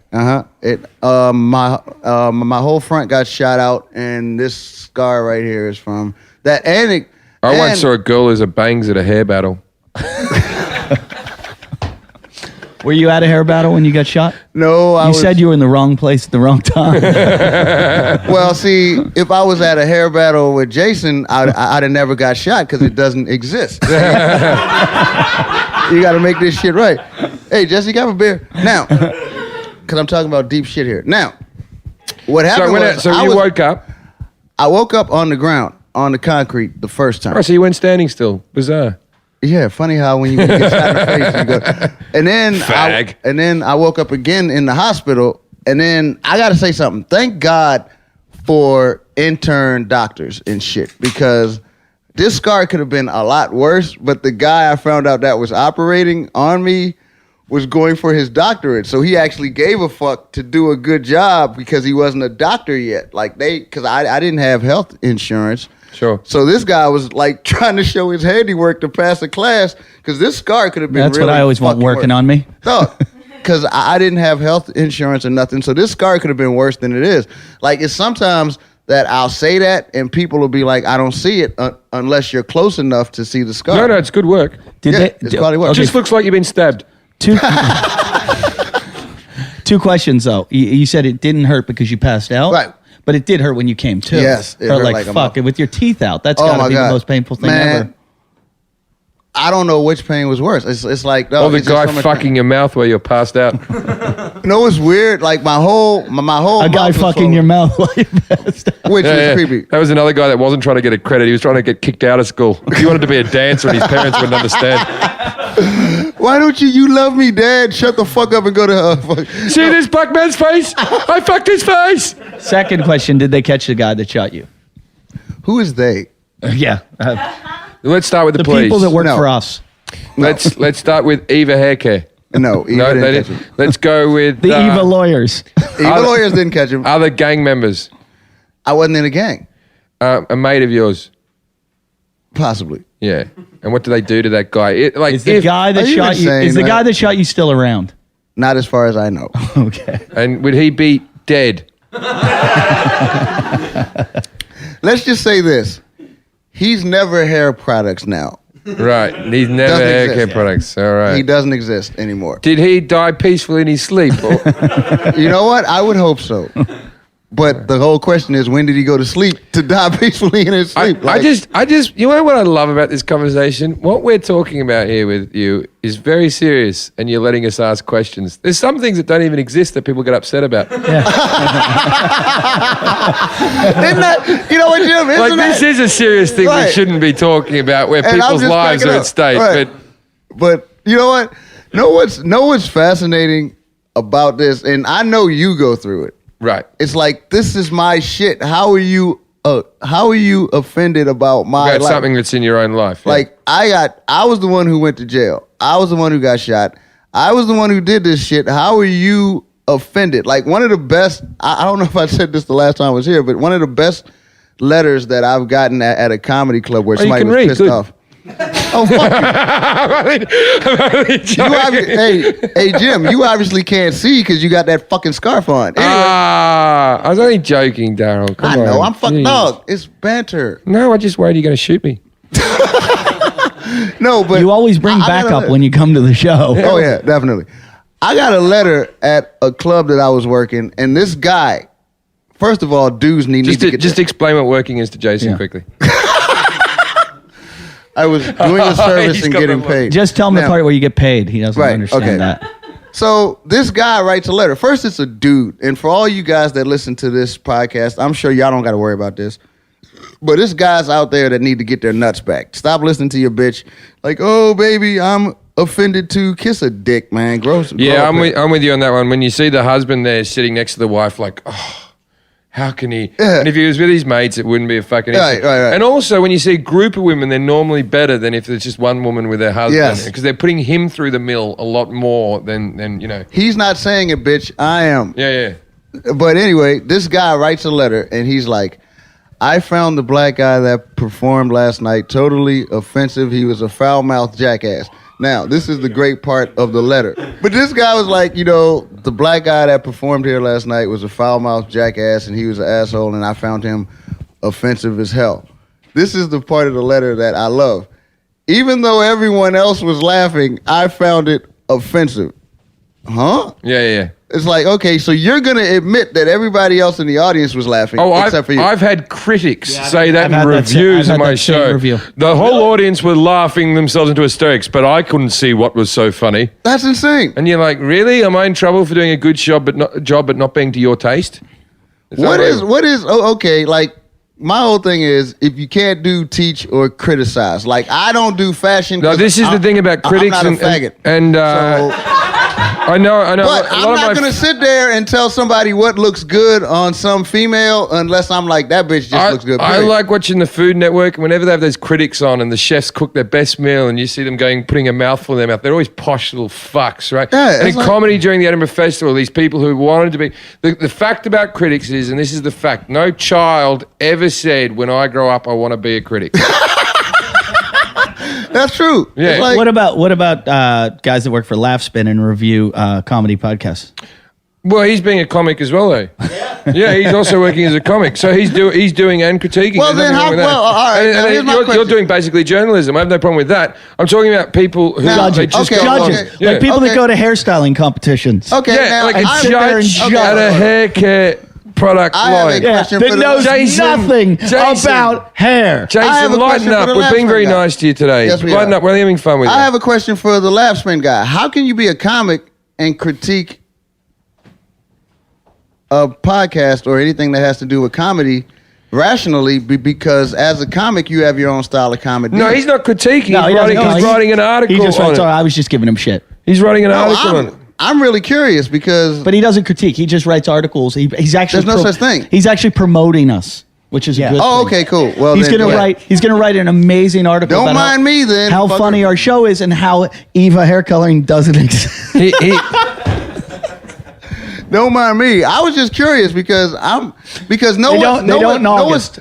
It. My whole front got shot out, and this scar right here is from that. I once saw a girl who's a bangs at a hair battle. Were you at a hair battle when you got shot? No, You said you were in the wrong place at the wrong time. Well, see, if I was at a hair battle with Jason, I'd have never got shot because it doesn't exist. You got to make this shit right. Hey, Jesse, have a beer now, because I'm talking about deep shit here. Now, what happened was you woke up. I woke up on the ground, on the concrete, the first time. Oh, so you weren't standing still. Bizarre. Yeah, funny how when you get shot in the face, you go. And then I woke up again in the hospital. And then I got to say something. Thank God for intern doctors and shit, because this scar could have been a lot worse. But the guy I found out that was operating on me was going for his doctorate, so he actually gave a fuck to do a good job because he wasn't a doctor yet. Like because I didn't have health insurance. Sure. So this guy was like trying to show his handiwork to pass the class, because this scar could have been. That's really what I always want fucking working worse. on me. No, because I didn't have health insurance or nothing. So this scar could have been worse than it is. Like it's sometimes that I'll say that and people will be like, I don't see it unless you're close enough to see the scar. No, it's good work. It's quality work. It just looks like you've been stabbed. Two questions though. You said it didn't hurt because you passed out, Right. But it did hurt when you came to. Yes, it hurt like a fuck. mother- With your teeth out, that's Oh got to my be God. the most painful thing Man, ever. I don't know which pain was worse. It's like Or the it's just guy so much fucking your mouth while you're passed out. pain. No, it's weird. Like my whole A guy mouth was fucking swollen, your mouth while you passed out. which was creepy. That was another guy that wasn't trying to get a credit. He was trying to get kicked out of school. He wanted to be a dancer and his parents wouldn't understand. Why don't you love me, Dad? Shut the fuck up and go to See this black man's face? I fucked his face. Second question: did they catch the guy that shot you? Who is they? Yeah, Let's start with the, the police. people that work No. for us. Let's start with Eva Hair Care. No, Eva No, didn't they catch didn't. him. Let's go with The Eva lawyers. Eva Other- lawyers didn't catch him. other gang members. I wasn't in a gang. A mate of yours. Possibly. Yeah. And what do they do to that guy? Is the guy that Are you shot you? insane, Is the man? guy that shot you still around? Not as far as I know. Okay. And would he be dead? Let's just say this. He's never hair products now. Right. He's never Doesn't hair exist. care products. All right. He doesn't exist anymore. Did he die peacefully in his sleep? Or- You know what? I would hope so. But the whole question is, when did he go to sleep to die peacefully in his sleep? I just, you know what I love about this conversation? What we're talking about here with you is very serious, and you're letting us ask questions. There's some things that don't even exist that people get upset about. Isn't that, you know what, Jim? Isn't Like, this that, is a serious thing we Right. shouldn't be talking about, where And I'm people's just lives cracking are up. at stake. Right. But you know what? Know what's fascinating about this, and I know you go through it. Right. It's like, this is my shit. How are you how are you offended about my About something that's in your own life. Yeah. Like I was the one who went to jail. I was the one who got shot. I was the one who did this shit. How are you offended? Like one of the best, I don't know if I said this the last time I was here, but one of the best letters that I've gotten at a comedy club where somebody was pissed off. Oh, fuck you. Hey, Jim, you obviously can't see because you got that fucking scarf on. Anyway, I was only joking, Daryl. I know, I'm fucking dog. It's banter. No, I just worried you're going to shoot me. No, but you always bring backup when you come to the show. Oh, yeah, definitely. I got a letter at a club that I was working, and this guy, first of all, dudes need to get Just explain what working is to Jason quickly. I was doing a service and getting paid. Just tell him the part where you get paid. He doesn't understand that. So this guy writes a letter. First, it's a dude. And for all you guys that listen to this podcast, I'm sure y'all don't got to worry about this. But there's guys out there that need to get their nuts back. Stop listening to your bitch. Like, oh, baby, I'm offended to kiss a dick, man. Gross. Yeah, I'm with you on that one. When you see the husband there sitting next to the wife, like, oh, how can he? Yeah. And if he was with his mates, it wouldn't be a fucking issue. Right. And also, when you see a group of women, they're normally better than if there's just one woman with their husband. Because they're putting him through the mill a lot more than, you know. He's not saying it, bitch. I am. Yeah. But anyway, this guy writes a letter, and he's like, I found the black guy that performed last night totally offensive. He was a foul-mouthed jackass. Now, this is the great part of the letter. But this guy was like, you know, the black guy that performed here last night was a foul-mouthed jackass, and he was an asshole, and I found him offensive as hell. This is the part of the letter that I love. Even though everyone else was laughing, I found it offensive. Huh? Yeah. It's like, okay, so you're going to admit that everybody else in the audience was laughing, except for you. I've had critics say that in reviews of my show. The whole audience were laughing themselves into hysterics, but I couldn't see what was so funny. That's insane. And you're like, really? Am I in trouble for doing a good job but not being to your taste? Okay, like, my whole thing is, if you can't teach or criticize. Like, I don't do fashion. No, this is the thing about critics. I'm not a faggot. I know. But I'm not going to sit there and tell somebody what looks good on some female unless I'm like, that bitch just looks good. I like watching the Food Network. Whenever they have those critics on and the chefs cook their best meal and you see them putting a mouthful in their mouth, they're always posh little fucks, right? Yeah, and in comedy during the Edinburgh Festival, these people who wanted to be... The fact about critics is, and this is the fact, no child ever said, when I grow up, I want to be a critic. That's true. Yeah. Like, what about guys that work for Laughspin and review comedy podcasts? Well, he's being a comic as well, though. Yeah, he's also working as a comic. So he's doing and critiquing. Well, then all right. And you're doing basically journalism. I have no problem with that. I'm talking about people who judges. Like people that go to hairstyling competitions. Okay, yeah, like a judge at a haircare product line. That knows nothing about hair. Jason, lighten up. We're being very nice to you today. Yes, we lighten are. up. We're having fun with you. I have a question for the Laughspin guy. How can you be a comic and critique a podcast or anything that has to do with comedy rationally? Because as a comic, you have your own style of comedy. No, he's not critiquing. He's writing an article. He just writes. On it. I was just giving him shit. He's writing an article on it. I'm really curious because... But he doesn't critique. He just writes articles. He's actually... There's no such thing. He's actually promoting us, which is a good thing. Oh, okay, cool. Well, he's going to write an amazing article Don't about mind me then. How funny our show is and how Eva hair coloring doesn't exist. Don't mind me. I was just curious because They don't in August.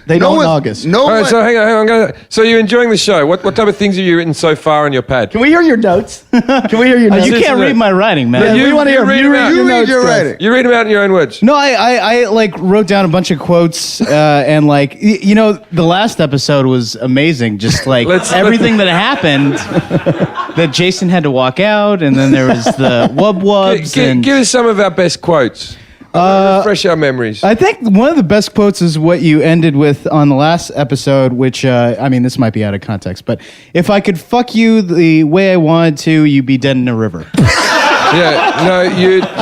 All right, so hang on. So you're enjoying the show. What type of things have you written so far on your pad? Can we hear your notes? Can we hear your notes? You can't read my writing, man. We want to hear you read your writing. You read them out in your own words. No, I like wrote down a bunch of quotes and like you know the last episode was amazing. Just like everything that happened, that Jason had to walk out, and then there was the wubs. Give us some of our best quotes. Refresh our memories. I think one of the best quotes is what you ended with on the last episode, which, I mean, this might be out of context, but if I could fuck you the way I wanted to, you'd be dead in a river. Yeah, no,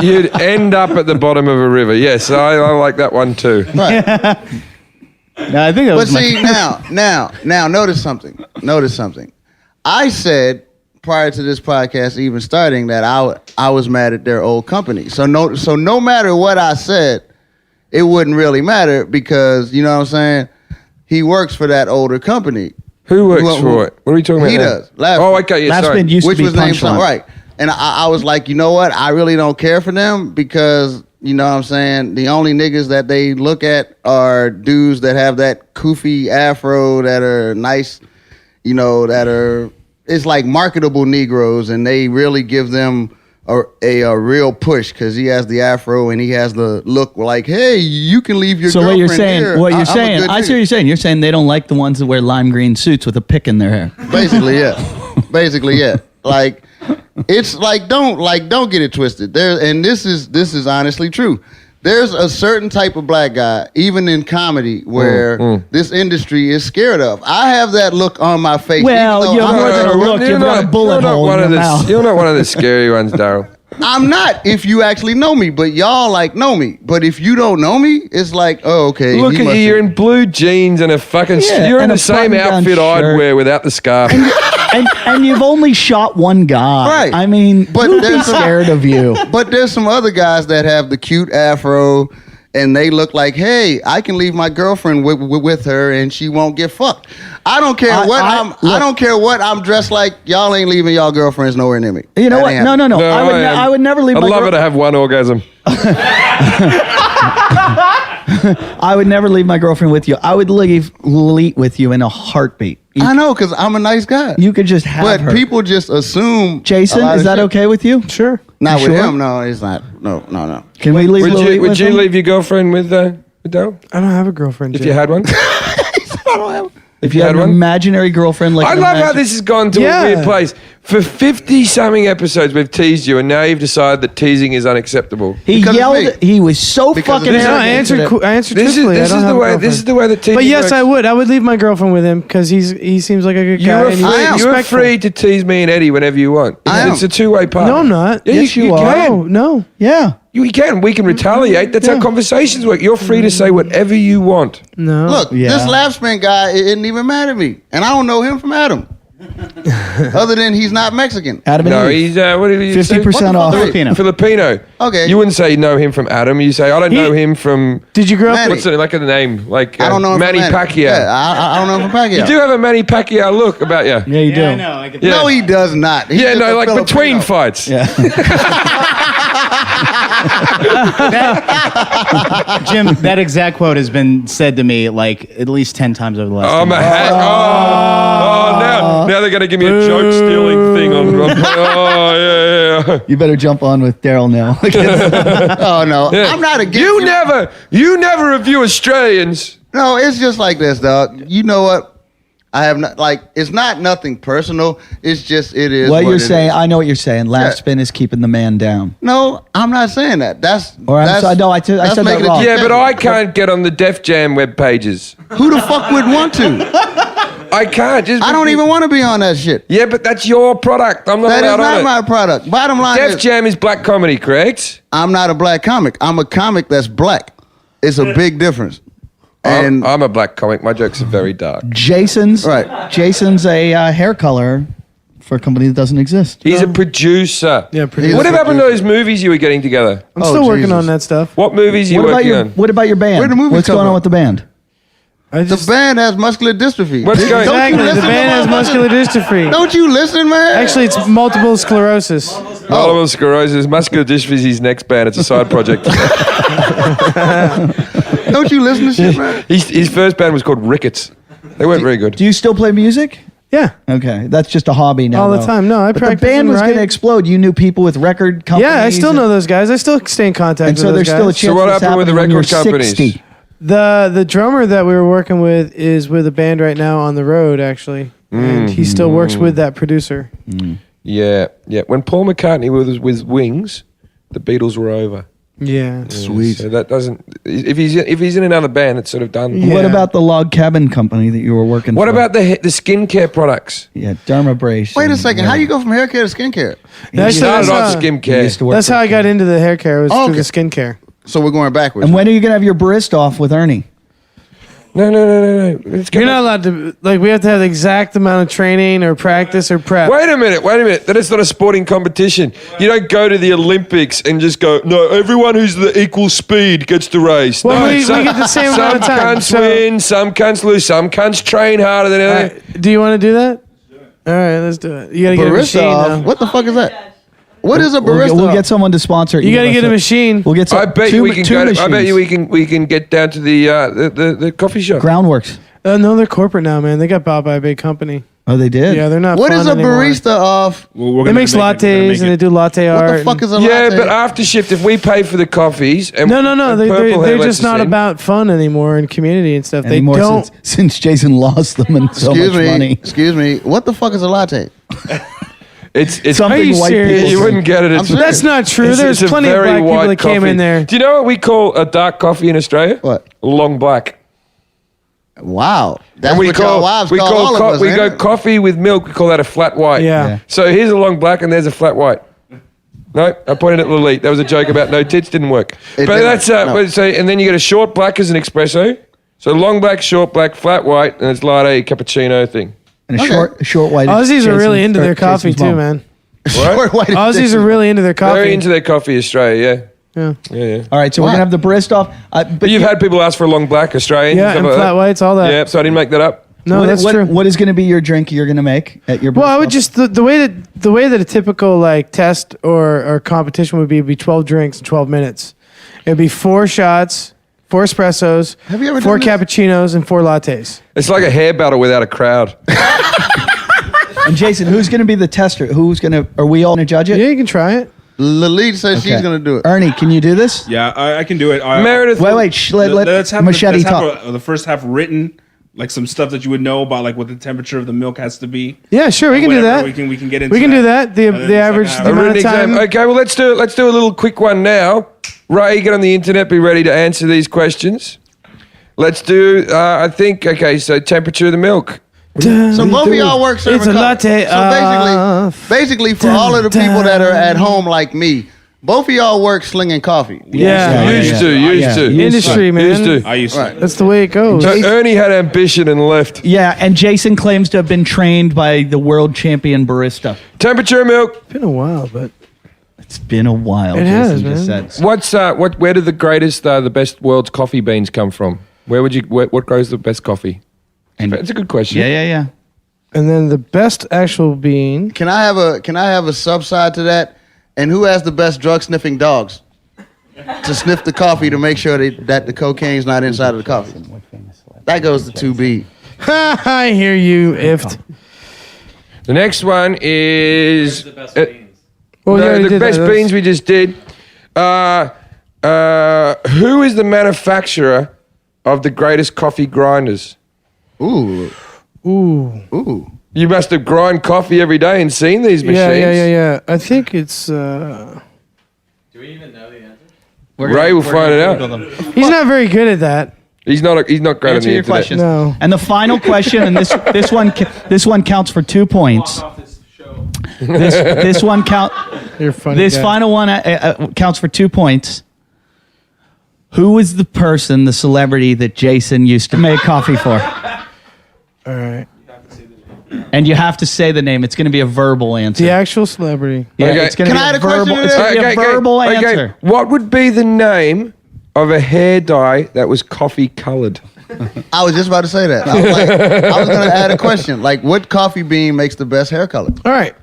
you'd end up at the bottom of a river. Yes, I like that one too. Right. No, I think that was now, notice something. I said prior to this podcast even starting that I was mad at their old company. So no matter what I said, it wouldn't really matter because, you know what I'm saying? he works for that older company. Who works for it? What are we talking about? He now? does. Lapspin. Oh, okay. Yeah, sorry. Lapspin used Which to be was named something, Punchline. right. And I was like, you know what? I really don't care for them because, you know what I'm saying? The only niggas that they look at are dudes that have that koofy afro that are nice, you know, that are, it's like marketable Negroes, and they really give them a real push because he has the afro and he has the look like, hey, you can leave your So girlfriend what you're saying? here. What you're I'm a saying? good I see nigga. what you're saying. You're saying they don't like the ones that wear lime green suits with a pick in their hair. Basically, yeah. Basically, yeah. Like, it's like don't get it twisted. And this is honestly true. There's a certain type of black guy, even in comedy, where this industry is scared of. I have that look on my face. Well, even though you're I'm more not- than a look. You've got a bullet hole in your mouth. You're not one of the scary ones, Daryl. I'm not if you actually know me, but y'all like know me. But if you don't know me, it's like, oh, okay. Look he at must you. have- You're in blue jeans and a fucking. Yeah, You're in and the a same button-down outfit I'd shirt. wear without the scarf. and you've only shot one guy. Right. I mean, But who'd be there's some- scared of you? But there's some other guys that have the cute afro, and they look like, hey, I can leave my girlfriend with her, and she won't get fucked. I don't care I- what I- I'm. look. I don't care what I'm dressed like. Y'all ain't leaving y'all girlfriends nowhere near me. You know That what? ain't No. happening. I would never leave I'd my love girl- her to have one orgasm. I would never leave my girlfriend with you. I would leave with you in a heartbeat. I know, because I'm a nice guy. You could just have but her. people just assume. Jason, a lot is of that shit. okay with you? Sure. Not You with sure? him. No, it's not. No. Can we leave Lily Would with you him? leave your girlfriend with Daryl I don't have a girlfriend. if Jay. you had one? If you had an one? imaginary girlfriend, like I an love how imagi- this has gone to Yeah. a weird place. For 50-something episodes, we've teased you, and now you've decided that teasing is unacceptable. He Because of yelled. me. He was so Because of fucking this. No, arrogant. I answered. today. I answered This is truthfully. I this don't is have the a way. girlfriend. This is the way that teasing But yes, works. I would. I would leave my girlfriend with him because he seems like a good guy. You're and he's free. You're respectful. free to tease me and Eddie whenever you want. I am. It's a two-way part. No, I'm not. Yeah, Yes, you you are. can. No. Yeah. You can. We can retaliate. That's how conversations work. You're free to say whatever you want. No. Look, Yeah. this lap spin guy isn't even mad at me, and I don't know him from Adam. Other than he's not Mexican. Adam and No, Eve. he's what did you say? 50% off. Filipino. Filipino. Okay. You wouldn't say know him from Adam. You say I don't know him from. Did you grow up? Manny. What's it like a name? Like I don't know him Manny from Pacquiao. Yeah, I don't know him from Pacquiao. You do have a Manny Pacquiao look about you. Yeah, you do. Yeah, I know. I could Yeah. No, he does not. He's Yeah, just no, a like Filipino. between fights. Yeah. Jim, that exact quote has been said to me like at least 10 times over the last. Oh, 10 my months. hat. Now they're going to give me a joke stealing thing on. Oh, yeah. You better jump on with Daryl now. Oh no, Yeah. I'm not against You never review Australians. No, it's just like this, dog. You know what? I have not like. It's not nothing personal. It's just it is. What you're it saying, is. I know what you're saying. Lap Yeah. spin is keeping the man down. No, I'm not saying that. That's. Or I'm that's, sorry, no, I said that's that making it wrong. Yeah, but I defensive. can't get on the Def Jam web pages. Who the fuck would want to? I can't. Just I don't even want to be on that shit. Yeah, but that's your product. I'm not That is allowed not on my it. product. Bottom line Def is, Jam is black comedy, correct? I'm not a black comic. I'm a comic that's black. It's a big difference. And I'm a black comic. My jokes are very dark. Jason's Right. Jason's a hair color for a company that doesn't exist. He's a producer. Yeah, pretty. He's What a happened to producer. those movies you were getting together? I'm Oh, still working Jesus. on that stuff. What movies are you What about working your on? What about your band? Where the movies What's come going on from? with the band? I the just, band has muscular dystrophy. What's going- Don't you exactly. The listen to band has motherfuckers? muscular dystrophy. Don't you listen, man? Actually, it's multiple sclerosis. Multiple sclerosis, muscular dystrophy is his next band. It's a side project. Don't you listen to shit, man? His first band was called Rickets. They weren't very good. Do you still play music? Yeah. Okay, that's just a hobby now. All the though. time. No, I but practice the band and was going to write. explode. You knew people with record companies. Yeah, I still and- know those guys. I still stay in contact And with so those there's still a guys. chance. So what this happened with the happening when record you're companies? 60. The drummer that we were working with is with a band right now on the road, actually. And he still works with that producer. Yeah. When Paul McCartney was with Wings, the Beatles were over. Yeah. Sweet. So that doesn't. If he's in another band, it's sort of done. Yeah. What about the log cabin company that you were working What for? about the skincare products? Yeah, dermabrasion. Wait a second. How you go from hair care to skin care? Actually, Started that's, on He skincare. used to work that's for- how I got into the hair care was Oh, through okay. the skincare. So we're going backwards. And when are you going to have your barista off with Ernie? No. Let's go You're back. not allowed to, like, we have to have the exact amount of training or practice or prep. Wait a minute. That is not a sporting competition. You don't go to the Olympics and just go, no, everyone who's the equal speed gets to race. Well, no, we get the same amount of time. Some cunts win, some cunts lose, some cunts train harder than All others. right, do you want to do that? All right, let's do it. You got to get a machine now. What the fuck is that? What is a We'll barista? get someone to sponsor it. You got to Give get us a machine. We'll get some. I bet two, we can two go. machines. I bet you we can get down to the coffee shop. Groundworks. No, they're corporate now, man. They got bought by a big company. Oh, they did. Yeah, they're not. What fun is a anymore. barista of? They make lattes and they do latte What art. the fuck is a Yeah, latte? but after shift, if we pay for the coffees, and No. and They're Purple Hair just lets not us in. about fun anymore and community and stuff. Anymore they don't. since Jason lost them and so much money. Excuse me. What the fuck is a latte? It's Something Are you white serious? people you say. wouldn't get it. It's, That's not true. it's- There's it's a plenty of very black people white that came coffee. in there. Do you know what we call a dark coffee in Australia? What? Long black. Wow. That's And we what y'all wives call all of us. we ain't go it? coffee with milk. We call that a flat white. Yeah. So here's a long black and there's a flat white. No, I pointed at Lily. That was a joke about no tits. Didn't work. It But didn't. that's No. so. And then you get a short black as an espresso. So long black, short black, flat white, and it's latte cappuccino thing. And a Okay. short white. Aussies are really into their Jason's coffee too, mom. man. Short white Aussies are really into their coffee. Very into their coffee, Australia. Yeah. Yeah. All right, so we're Why? gonna have the barista off. But you've had people ask for a long black Australian. Yeah, and flat whites, all that. Yeah, so I didn't make that up. No, that's true. What is going to be your drink you're going to make at your? Well, I barista would off? just the way that a typical like test or competition would be 12 drinks in 12 minutes. It'd be 4 shots, 4 espressos, Have you ever 4 done this? cappuccinos, and 4 lattes. It's like a hair battle without a crowd. And Jason, who's going to be the tester? Who's going to? Are we all going to judge it? Yeah, you can try it. Lily says she's Okay. going to do it. Ernie, can you do this? Yeah, I can do it. Meredith. Wait. Let's have Machete talk. the first half written, like some stuff that you would know about, like what the temperature of the milk has to be. Yeah, sure, we can do Whatever, that. We can get into. We can do that. The And then the the average second the A half. amount written of time. exam. Okay, well let's do a little quick one now. Ray, get on the internet. Be ready to answer these questions. Let's do. I think. Okay, so temperature of the milk. So both of y'all work serving It's a coffee. latte. So basically for all of the people that are at home like me, both of y'all work slinging coffee. Yeah. Used to. Industry, man. Used to. I used to. That's the way it goes. So Ernie had ambition and left. Yeah, and Jason claims to have been trained by the world champion barista. Temperature of milk. It's been a while, but It's been a while. It Jason has, just man. said. What's Where did the greatest, the best world's coffee beans come from? What grows the best coffee? And- It's a good question. Yeah. and then the best actual bean. Can I have a subside to that? And who has the best drug sniffing dogs to sniff the coffee to make sure that the cocaine's not inside of the coffee? That goes to 2B. I hear you, ifed. The next one is Well, no, we already the did best that. beans we just did. Who is the manufacturer of the greatest coffee grinders? Ooh. Ooh. You must have grind coffee every day and seen these machines. Yeah. I think it's. Ray will find it out. He's not very good at that. He's not great on Answer the your internet. questions. No. And the final question, and this one counts for 2 points. This one count. You're funny. This guy. final one counts for 2 points. Who was the person, the celebrity that Jason used to make coffee for? All right. And you have to say the name. It's going to be a verbal answer. The actual celebrity. Yeah, Okay. it's going to Can be I add a question verbal. to It's that? going to be a verbal answer. What would be the name of a hair dye that was coffee colored? I was just about to say that. I was going to add a question. Like, what coffee bean makes the best hair color? All right.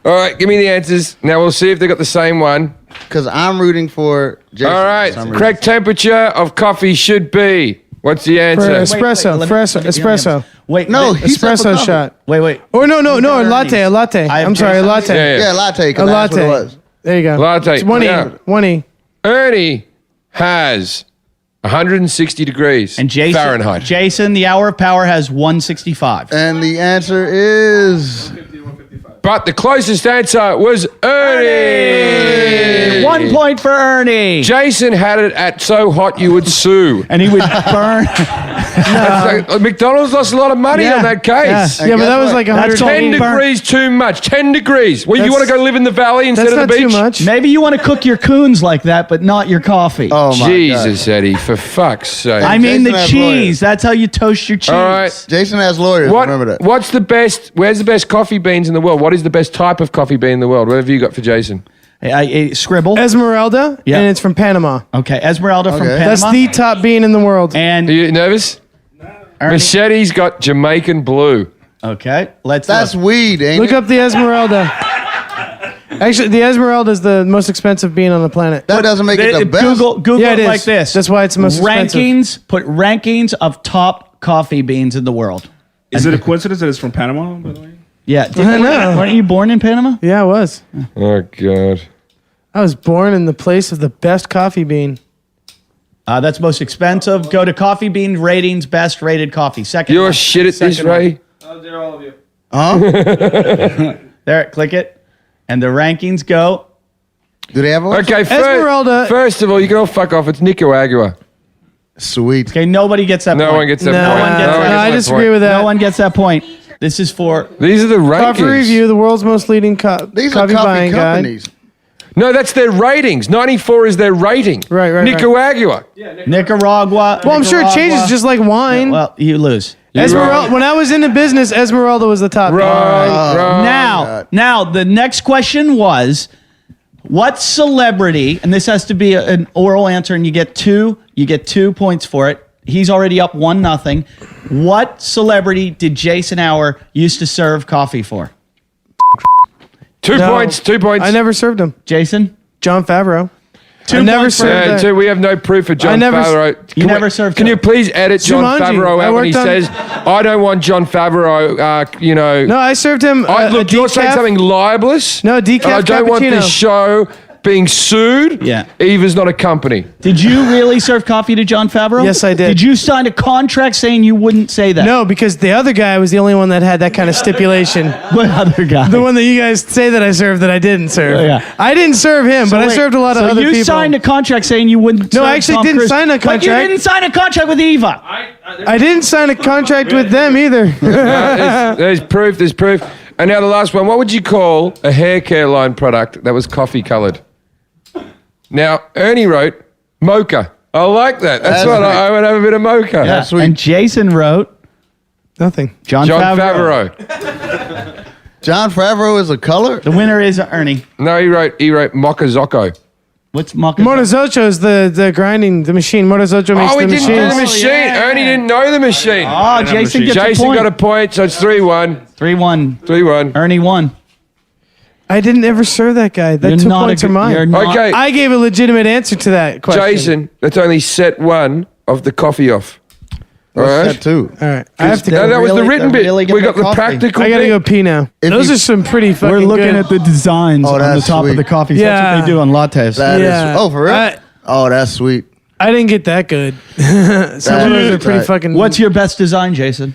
All right, give me the answers. Now we'll see if they got the same one. Because I'm rooting for Jason. All right, for some reason. correct temperature of coffee should be. What's the For answer? espresso. let me- Espresso. Wait, No, wait, he said for Espresso coffee. shot. wait. Or no, a Ernie's. latte. A latte. I have I'm sorry, a Jason. latte. Yeah. Yeah, latte. A Because that's what it latte. was. There you go. Latte. It's 1E. Yeah. 1E. Ernie has 160 degrees And Jason, Fahrenheit. Jason, the hour of power has 165. And the answer is... But the closest answer was Ernie. 1 point for Ernie. Jason had it at so hot you would sue. And he would burn. So, McDonald's lost a lot of money on that case. Yeah, but that was like That's 110 all- 10 degrees too much. 10 degrees. Well, you That's- want to go live in the valley instead That's of the not beach? too much. Maybe you want to cook your coons like that, but not your coffee. Oh my Jesus, God. Eddie, for fuck's sake. I mean Jason the has cheese. lawyers. That's how you toast your cheese. All right. Jason has lawyers. Remember that. What's the best? Where's the best coffee beans in the world? What is the best type of coffee bean in the world? What have you got for Jason? I scribble. Esmeralda, Yeah. and it's from Panama. Okay, Esmeralda from Okay. Panama. That's the top bean in the world. And Are you nervous? Ernie. Machete's got Jamaican blue. Okay, let's That's look. weed, ain't Look it? up the Esmeralda. Actually, the Esmeralda is the most expensive bean on the planet. That doesn't make it the best. Google Yeah, it it is. like this. That's why it's the most expensive. rankings. Put rankings of top coffee beans in the world. Is it a coincidence that it's from Panama, by the way? Yeah, I know. Weren't you born in Panama? Yeah, I was. Oh God. I was born in the place of the best coffee bean. That's most expensive. Go to Coffee Bean ratings, best rated coffee. Second. You're one. shit at this, Second one. Ray. There, click it, and the rankings go. Do they have one? Okay, Esmeralda- first of all, you can all fuck off. It's Nicaragua. Sweet. Okay, nobody gets that. No point. one gets that No, point. one gets No that. one I gets disagree point. with that. No one gets that point. This is for. These are the rankings. Coffee Review, the world's most leading These are coffee coffee buying guide. companies. No, that's their ratings. 94 is their rating. Right. Nicaragua. Nicaragua. Well, I'm sure it changes just like wine. Well, you lose. Esmeralda. When I was in the business, Esmeralda was the top. bean. Right. Now, the next question was, what celebrity? And this has to be an oral answer, and you get 2 points for it. He's already up 1-0. What celebrity did Jason Hour used to serve coffee for? 2 No. points. 2 points. I never served him. Jason, John Favreau. Two I never points for- served that. So we have no proof of John I never- Favreau. You never served Can him. you please edit John Jumanji. Favreau I out when he worked on- says, "I don't want John Favreau"? No, I served him. Look, you're saying decaf. something libelous. No, decaf I don't want cappuccino. this show being sued. Yeah. Eva's not a company. did you really serve coffee to John Favreau? Yes, I did. Did you sign a contract saying you wouldn't say that? No, because the other guy was the only one that had that kind of stipulation. What other guy? The one that you guys say that I served that I didn't serve. Yeah. I didn't serve him, but I Wait, served a lot of so other you people. signed a contract saying you wouldn't. No, serve I actually Tom didn't Cruise. sign a But you contract. didn't sign a contract with Eva. I didn't sign a contract with them either. There's proof. There's proof. And now the last one. What would you call a hair care line product that was coffee coloured? Now Ernie wrote mocha. I like that. That's That's what right. I would have a bit of mocha. Yeah. sweet. And Jason wrote Nothing. John Favreau. John Favreau is a color? The winner is Ernie. No, he wrote Mochazoco. What's Mocha? Motozocho is the grinding, the machine. Motozocho makes Oh, he the didn't know the machines. machine. yeah. Ernie didn't know the machine. Oh, Jason gets Jason a point. got a point, so it's 3-1. 3-1. 3-1. Ernie won. I didn't ever serve that guy. That You're 2 not a points good- are mine. you're not- Okay, I gave a legitimate answer to that question. Jason, that's only set 1 of the coffee off. All right. That too. All right. I have to No, go. that was the Really- written they're bit. really We gonna got the coffee. practical I gotta bit. go pee now. If Those you- are some pretty fucking We're looking good. at the designs Oh, on the that's top of sweet. the coffees. That's Yeah. what they do on lattes. That is. Yeah. Oh, for real? I- Oh, that's sweet. I didn't get that good. Some of those are pretty Right. fucking. What's your best design, Jason?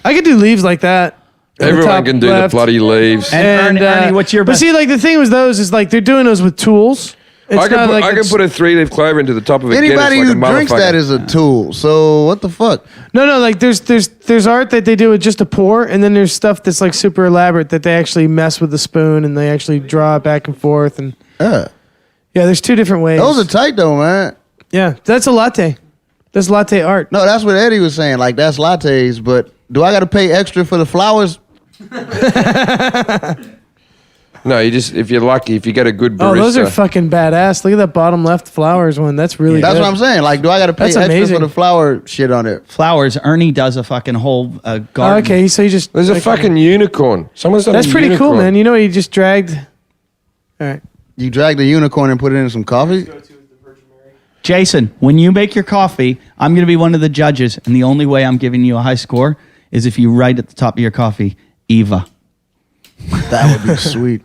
I could do leaves like that. The Everyone top can do left. the bloody leaves. And Ernie, what's your But best? see, like the thing with those is like they're doing those with tools. It's I can, not put, like I can it's- put a 3-leaf clover into the top of a Anybody Guinness who like a drinks motherfucker. that is a tool. So what the fuck? No, like there's art that they do with just a pour, and then there's stuff that's like super elaborate that they actually mess with the spoon and they actually draw it back and forth. And Yeah. yeah, there's 2 different ways. Those are tight though, man. Yeah, that's a latte. That's latte art. No, that's what Eddie was saying. Like that's lattes, but do I got to pay extra for the flowers? No, you just, if you're lucky, if you get a good barista. Oh, those are fucking badass. Look at that bottom left flowers one. That's really That's good. what I'm saying. Like, do I got to pay That's extra amazing. for the flower shit on it? Flowers. Ernie does a fucking whole Oh, garden. okay, so you just There's a okay. fucking unicorn. Someone's done That's a pretty unicorn. cool, man. You know, he just dragged. All right. You drag the unicorn and put it in some coffee? Jason, when you make your coffee, I'm going to be one of the judges, and the only way I'm giving you a high score is if you write at the top of your coffee, Eva. That would be sweet.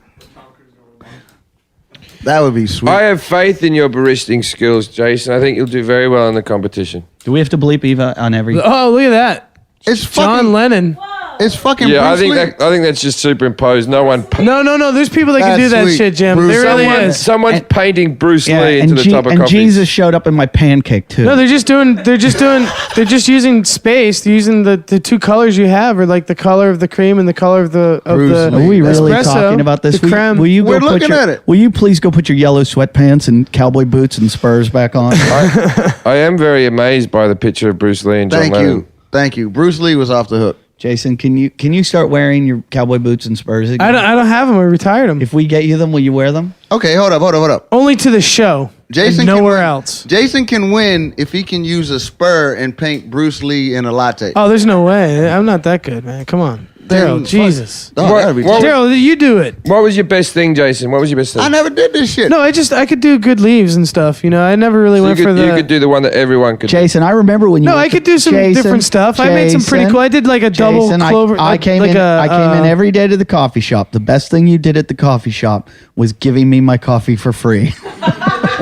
That would be sweet. I have faith in your baristing skills, Jason. I think you'll do very well in the competition. Do we have to bleep Eva on every? Oh, look at that. It's John fucking. Lennon. It's fucking Yeah, Bruce Lee. I think that's just superimposed. No one. No. There's people that can do That's that sweet. shit, Jim. Bruce, There really is. Someone's painting Bruce Lee and, into the top of and coffee. Jesus showed up in my pancake too. No, they're just using space. They're using the two colors you have, or like the color of the cream and the color of the Bruce Lee. Are we really espresso, talking about this? the creme. Will you We're go put looking your, at it. Will you please go put your yellow sweatpants and cowboy boots and spurs back on? I am very amazed by the picture of Bruce Lee and John Lennon. Thank you. Bruce Lee was off the hook. Jason, can you start wearing your cowboy boots and spurs again? I don't have them. I retired them. If we get you them, will you wear them? Okay, hold up. Only to the show. Jason and can nowhere win. else. Jason can win if he can use a spur and paint Bruce Lee in a latte. Oh, there's no way. I'm not that good, man. Come on, Daryl. fuck. Jesus. Oh, that'd be Daryl, you do it. What was your best thing, Jason? What was your best thing? I never did this shit. No, I could do good leaves and stuff. You know, I never really So went you for could do the one that everyone could. Jason, I remember when you. No, worked I could at- do some Jason, different stuff. I made some pretty Jason, cool. I did like a double Jason, clover. I came like in. a, I came in every day to the coffee shop. The best thing you did at the coffee shop was giving me my coffee for free.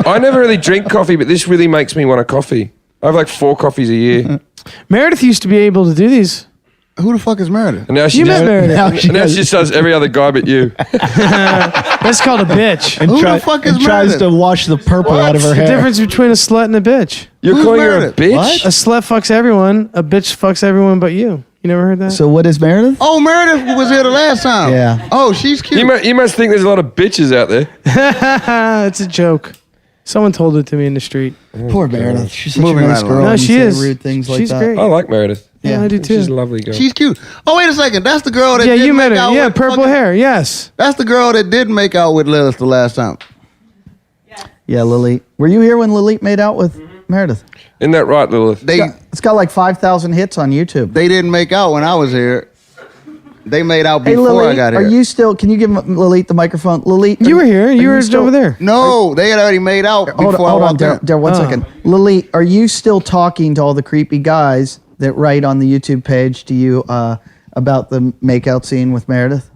I never really drink coffee, but this really makes me want a coffee. I have like 4 coffees a year, Meredith used to be able to do these. Who the fuck is Meredith? and now she You met just, Meredith. Now she and now does- she just does every other guy but you. That's called a bitch. and Who try- the fuck is and tries Meredith? to wash the purple out of her The hair. difference between a slut and a bitch. You're Who's calling her a Meredith? bitch? What? A slut fucks everyone. A bitch fucks everyone but you. You never heard that? So what is Meredith? Oh, Meredith was here the last time. Yeah. Oh, she's cute. You must think there's a lot of bitches out there. It's a joke. Someone told it to me in the street. Poor Meredith. She's such Moving a nice right girl. along. No, and she say is. rude things like She's that. great. I like Meredith. Yeah, I do too. She's a lovely girl. She's cute. Oh, wait a second. That's the girl that Yeah, did you met make her. out Yeah, with purple fucking- hair. Yes. That's the girl that did make out with Lilith the last time. Yeah, Lily. Were you here when Lily made out with Meredith? Isn't that right, Lilith? It's got like 5,000 hits on YouTube. They didn't make out when I was here. They made out Hey, before Lily, I got here. are you still? Can you give Lily the microphone? Lily, You were here. You were still over there. No, they had already made out before Hold I on, walked in. Daryl, 1 Oh. second. Lily, are you still talking to all the creepy guys that write on the YouTube page to you about the makeout scene with Meredith?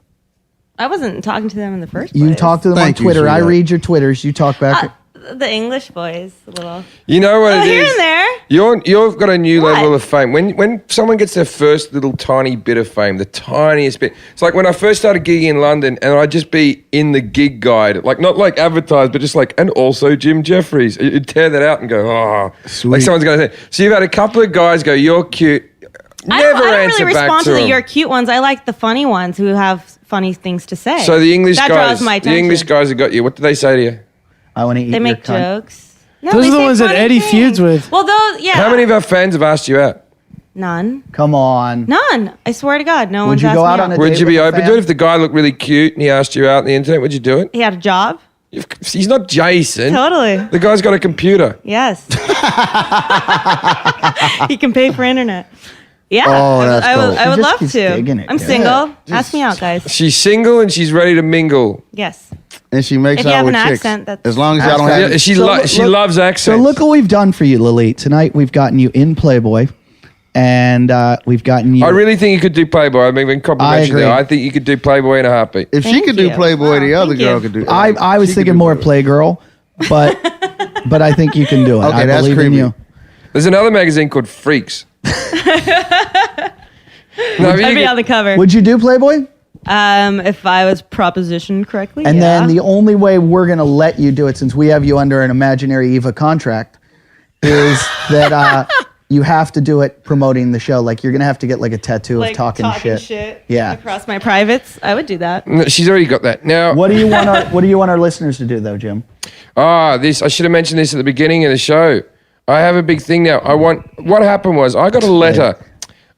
I wasn't talking to them in the first place. You talk to them Thank on you, Twitter. I sweetheart. read your Twitters. You talk back. The English boys, a little. You know what it Here is? and there. You've got a new What? level of fame. When someone gets their first little tiny bit of fame, the tiniest bit. It's like when I first started gigging in London, and I'd just be in the gig guide, like not like advertised, but just like, and also Jim Jeffries. You'd tear that out and go, oh, like someone's going to say. So you've had a couple of guys go, "You're cute." I Never don't answer really back respond to to the them. "you're cute" ones. I like the funny ones who have funny things to say. So the English that guys, draws my the attention. English guys have got you. What do they say to you? I want to eat They your make cunt. jokes. No, Those they are the say ones that funny Eddie things. feuds with. Well, those, yeah. How many of our fans have asked you out? None. Come on. None. I swear to God, no Would one's you asked go me out on a Would date you be with a open to fan? it if the guy looked really cute and he asked you out on the internet? Would you do it? He had a job. He's not Jason. Totally. The guy's got a computer. Yes. He can pay for internet. Yeah. Oh, that's I would, dope. I would She just love keeps to. digging it, I'm yeah. single. Ask me out, guys. She's single and she's ready to mingle. Yes. And she makes If you out have with an chicks. accent, that's- As long as y'all don't have. Yeah, she So look- she look- loves So accents. look what we've done for you, Lily. Tonight we've gotten you in Playboy, and we've gotten you. I really think you could do Playboy. I mean, when complimentary agree. there, I think you could do Playboy in a heartbeat. If she Thank could do you. Playboy, the Wow, other thank girl you. could do. I was she could thinking do more Playboy. Playgirl, but I think you can do it. Okay, I that's believe in creepy. you. There's another magazine called Freaks. No, if you I'd be could- on the cover. Would you do Playboy? If I was propositioned correctly. And yeah. then the only way we're going to let you do it, since we have you under an imaginary Eva contract, is that you have to do it promoting the show. Like you're going to have to get like a tattoo like of talking shit. Yeah. across my privates. I would do that. No, she's already got that. Now, What do you want our listeners to do though, Jim? I should have mentioned this at the beginning of the show. I have a big thing now. What happened was I got a letter.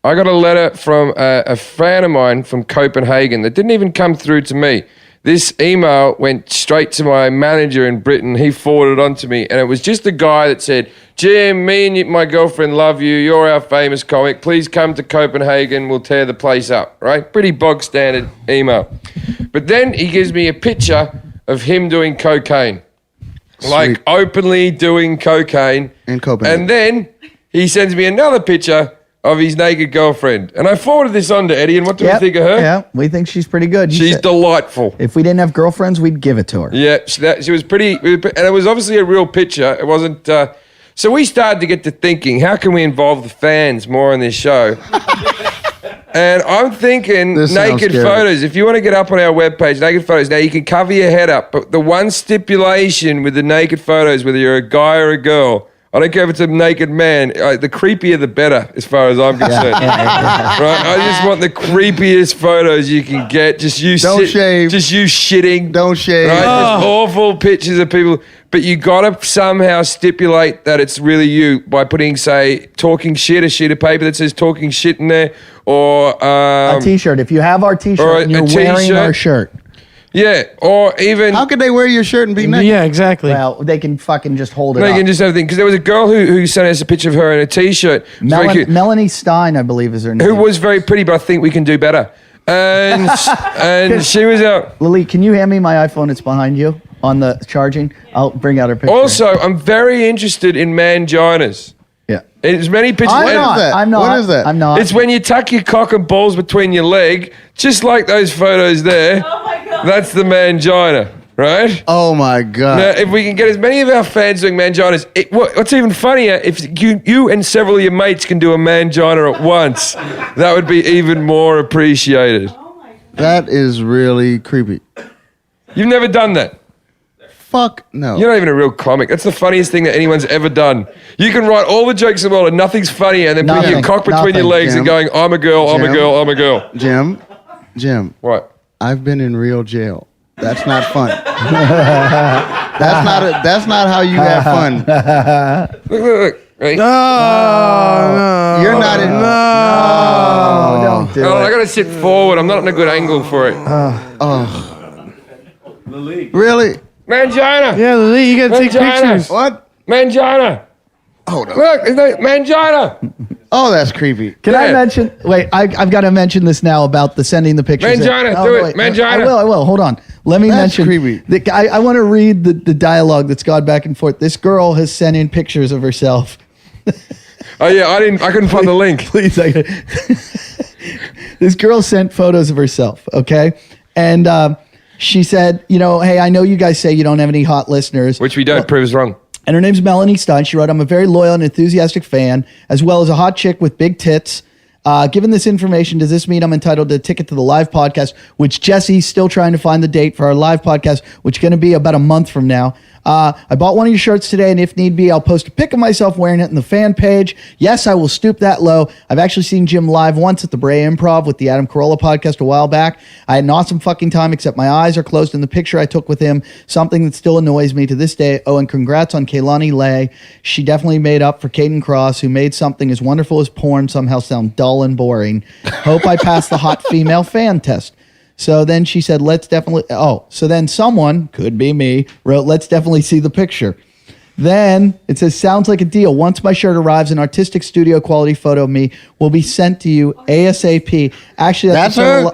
I got a letter from a fan of mine from Copenhagen that didn't even come through to me. This email went straight to my manager in Britain. He forwarded it on to me, and it was just a guy that said, "Jim, me and my girlfriend love you. You're our famous comic. Please come to Copenhagen. We'll tear the place up." Right? Pretty bog standard email. But then he gives me a picture of him doing cocaine. Like openly doing cocaine. In Copenhagen. And then he sends me another picture of his naked girlfriend. And I forwarded this on to Eddie, and what do we think of her? Yeah, we think she's pretty good. You She's said- delightful. if we didn't have girlfriends, we'd give it to her. Yeah, she was pretty, and it was obviously a real picture. It wasn't. So we started to get to thinking, how can we involve the fans more in this show? And I'm thinking This sounds naked scary. photos. If you want to get up on our webpage, naked photos, now you can cover your head up. But the one stipulation with the naked photos, whether you're a guy or a girl, I don't care if it's a naked man, the creepier the better, as far as I'm concerned. Right? I just want the creepiest photos you can get. Just you Don't shave. Just you shitting. Don't shave. Right? Just awful pictures of people. But you got to somehow stipulate that it's really you by putting, say, talking shit, a sheet of paper that says talking shit in there, or A T-shirt. If you have our or T-shirt and a you're wearing T-shirt. our shirt, yeah, or even How could they wear your shirt and be naked? Yeah, exactly. well, they can fucking just hold it they up. can just have a thing. Because there was a girl who sent us a picture of her in a T-shirt. It was very cute. Melanie Stein, I believe, is her name. Who was very pretty, but I think we can do better. And and she was out. Lily, can you hand me my iPhone? It's behind you on the charging. I'll bring out her picture. Also, I'm very interested in manginas. yeah. As many pictures. I'm What is not. that? I'm not. What is that? I'm not. It's when you tuck your cock and balls between your leg, just like those photos there. Oh my God. That's the mangina, right? Oh my God. Now, if we can get as many of our fans doing manginas, what's even funnier, if you and several of your mates can do a mangina at once, that would be even more appreciated. That is really creepy. You've never done that. Fuck no. You're not even a real comic. That's the funniest thing that anyone's ever done. You can write all the jokes in the world and nothing's funnier, and then putting your Nothing. cock between your Nothing, legs Jim. and going, I'm a girl, I'm a Jim. girl, I'm a girl. Jim, What? I've been in real jail. That's not fun. That's not how you have fun. Look. Right? No. You're not in. Oh, don't do Oh, I it. gotta sit forward. I'm not in a good angle for it. Really? Mangina! Yeah, Lily, you gotta take Mangina. pictures. What? Mangina! Hold on. Look, isn't that Mangina! Oh, that's creepy. Can I Yeah. mention? Wait, I've got to mention this now about the sending the pictures. Mangina, do it. Mangina. I will. Hold on. Let me That's mention. creepy. I want to read the dialogue that's gone back and forth. This girl has sent in pictures of herself. Oh yeah, I couldn't find the link. Please, this girl sent photos of herself. Okay, and she said, hey, I know you guys say you don't have any hot listeners, Which we don't prove is wrong. and her name's Melanie Stein. She wrote, I'm a very loyal and enthusiastic fan, as well as a hot chick with big tits. Given this information, does this mean I'm entitled to a ticket to the live podcast, which Jesse's still trying to find the date for our live podcast, which is going to be about a month from now. I bought one of your shirts today, and if need be, I'll post a pic of myself wearing it in the fan page. Yes, I will stoop that low. I've actually seen Jim live once at the Brea Improv with the Adam Carolla podcast a while back. I had an awesome fucking time, except my eyes are closed in the picture I took with him, something that still annoys me to this day. Oh, and congrats on Kaylani Lay. She definitely made up for Caden Cross, who made something as wonderful as porn somehow sound dull and boring. Hope I passed the hot female fan test. So then she said, so then someone, could be me, wrote, let's definitely see the picture. Then it says, sounds like a deal. Once my shirt arrives, an artistic studio quality photo of me will be sent to you ASAP. Actually, That's her?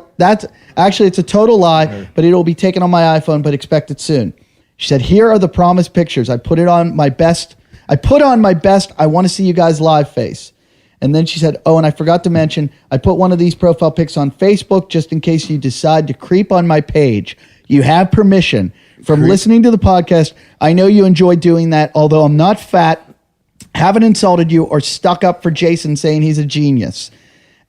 It's a total lie, but it'll be taken on my iPhone, but expect it soon. She said, here are the promised pictures. I put on my best, I want to see you guys live face. And then she said, oh, and I forgot to mention, I put one of these profile pics on Facebook just in case you decide to creep on my page. You have permission. From listening to the podcast, I know you enjoy doing that, although I'm not fat, haven't insulted you, or stuck up for Jason saying he's a genius.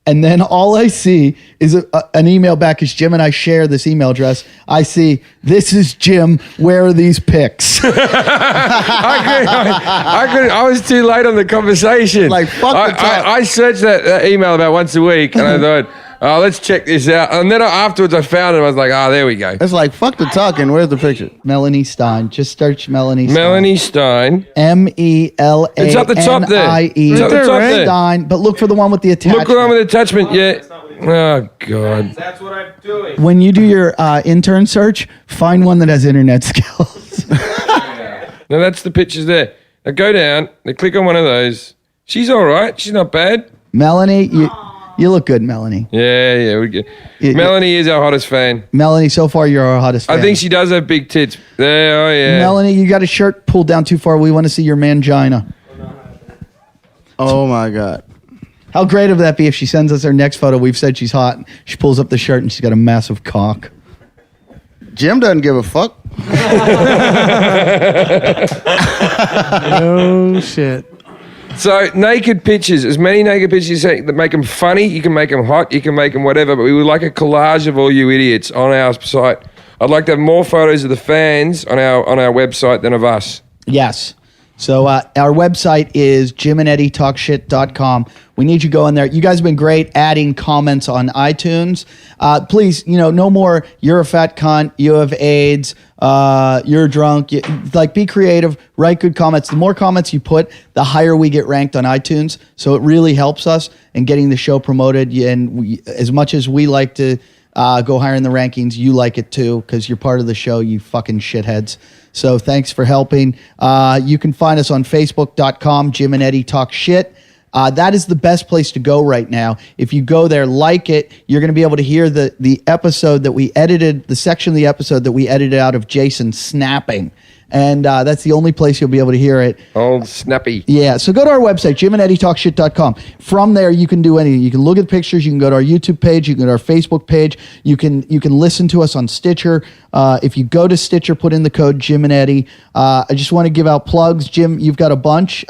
And then all I see is an email back, because Jim and I share this email address. I see, this is Jim, where are these pics? I was too late on the conversation. Like, fuck the top. I searched that email about once a week, and I thought, oh, let's check this out. And then afterwards I found it, I was like, there we go. It's like, fuck the talking. Where's the picture? Melanie Stein. Just search Melanie Stein. Melanie Stein. MELANIE. It's up the top there. It's up the top there. Stein, but look for the one with the attachment. Look on with the attachment, yeah. Oh, God. That's what I'm doing. When you do your intern search, find one that has internet skills. No, that's the pictures there. Now go down, now click on one of those. She's all right. She's not bad. Melanie, you look good, Melanie. Yeah, we get. It- Melanie is our hottest fan. Melanie, so far you're our hottest fan. I think she does have big tits. There, oh yeah. Melanie, you got a shirt pulled down too far. We want to see your mangina. Oh my God. How great would that be if she sends us her next photo? We've said she's hot. She pulls up the shirt and she's got a massive cock. Jim doesn't give a fuck. Oh shit. So naked pictures, as many naked pictures that make them funny. You can make them hot, you can make them whatever, but we would like a collage of all you idiots on our site. I'd like to have more photos of the fans on our website than of us. Yes. So our website is jimandeddietalkshit.com. We need you to go in there. You guys have been great adding comments on iTunes. Please, no more, you're a fat cunt, you have AIDS, you're drunk. Be creative, write good comments. The more comments you put, the higher we get ranked on iTunes. So it really helps us in getting the show promoted. And as much as we like to go higher in the rankings, you like it too, because you're part of the show, you fucking shitheads. So thanks for helping. You can find us on Facebook.com, Jim and Eddie Talk Shit. That is the best place to go right now. If you go there, like it, you're going to be able to hear the episode that we edited, the section of the episode that we edited out of Jason snapping. And that's the only place you'll be able to hear it. Old snappy. Yeah, so go to our website, jimandeddietalkshit.com. From there, you can do anything. You can look at pictures. You can go to our YouTube page. You can go to our Facebook page. You can listen to us on Stitcher. If you go to Stitcher, put in the code Jim and Eddie. I just want to give out plugs. Jim, you've got a bunch.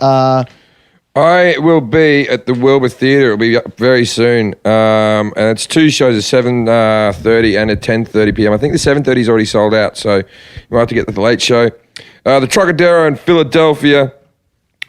I will be at the Wilbur Theatre. It'll be up very soon. And it's 2 shows, at 7:30 and at 10:30 p.m. I think the 7:30 is already sold out, so you might have to get the late show. The Trocadero in Philadelphia.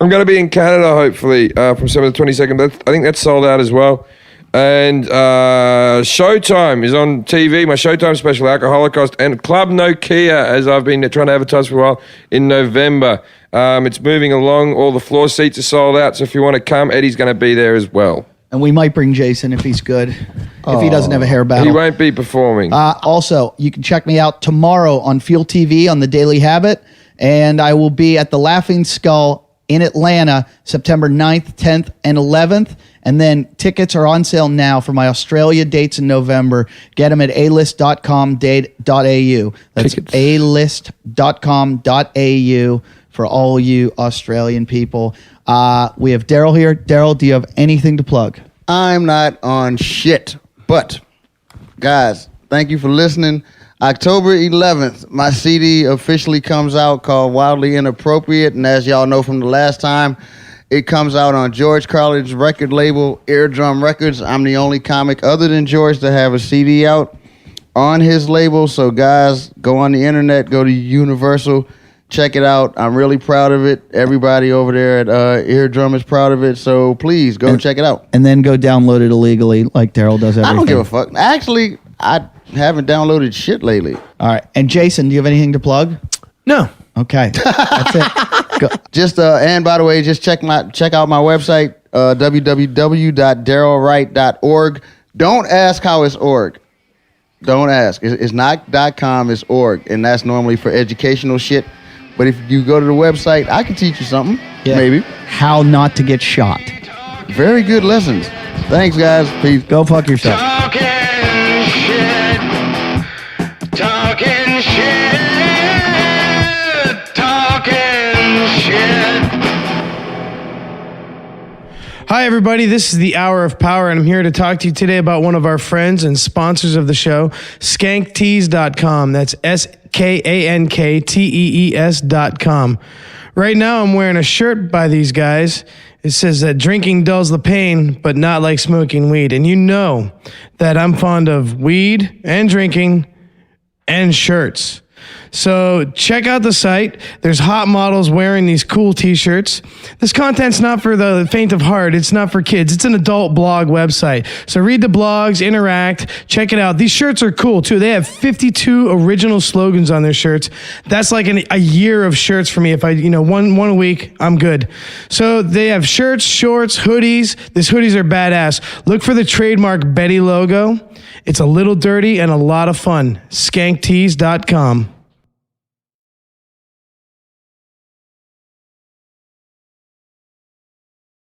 I'm going to be in Canada, hopefully, from 7 to 22nd, but I think that's sold out as well. And Showtime is on TV, my Showtime special, Alcoholocaust, and Club Nokia, as I've been trying to advertise for a while, in November. It's moving along. All the floor seats are sold out, so if you want to come, Eddie's going to be there as well. And we might bring Jason if he's good, if he doesn't have a hair battle. He won't be performing. Also, you can check me out tomorrow on Fuel TV on The Daily Habit, and I will be at the Laughing Skull in Atlanta, September 9th, 10th, and 11th. And then tickets are on sale now for my Australia dates in November. Get them at alist.com.au. That's alist.com.au for all you Australian people. We have Daryl here. Daryl, do you have anything to plug? I'm not on shit. But, guys, thank you for listening. October 11th, my CD officially comes out called Wildly Inappropriate. And as y'all know from the last time, it comes out on George Carlin's record label, Eardrum Records. I'm the only comic other than George to have a CD out on his label. So, guys, go on the internet, go to Universal, check it out. I'm really proud of it. Everybody over there at Eardrum is proud of it. So, please, go check it out. And then go download it illegally like Daryl does everything. I don't give a fuck. Actually, I haven't downloaded shit lately. All right. And Jason, do you have anything to plug? No. Okay. That's it. Go. Just and by the way, just check out my website, www.darylwright.org. Don't ask how it's org. Don't ask. It's not .com, it's org, and that's normally for educational shit. But if you go to the website, I can teach you something. Yeah. Maybe. How not to get shot. Very good lessons. Thanks, guys. Peace. Go fuck yourself. Talking shit. Talking shit. Talking shit. Hi, everybody. This is the Hour of Power, and I'm here to talk to you today about one of our friends and sponsors of the show, skanktees.com. That's SKANKTEES.com. Right now, I'm wearing a shirt by these guys. It says that drinking dulls the pain, but not like smoking weed. And you know that I'm fond of weed and drinking and shirts. So check out the site. There's hot models wearing these cool t-shirts. This content's not for the faint of heart. It's not for kids. It's an adult blog website. So read the blogs, interact, check it out. These shirts are cool too. They have 52 original slogans on their shirts. That's like a year of shirts for me. If I, one a week, I'm good. So they have shirts, shorts, hoodies. These hoodies are badass. Look for the trademark Betty logo. It's a little dirty and a lot of fun. Skanktees.com.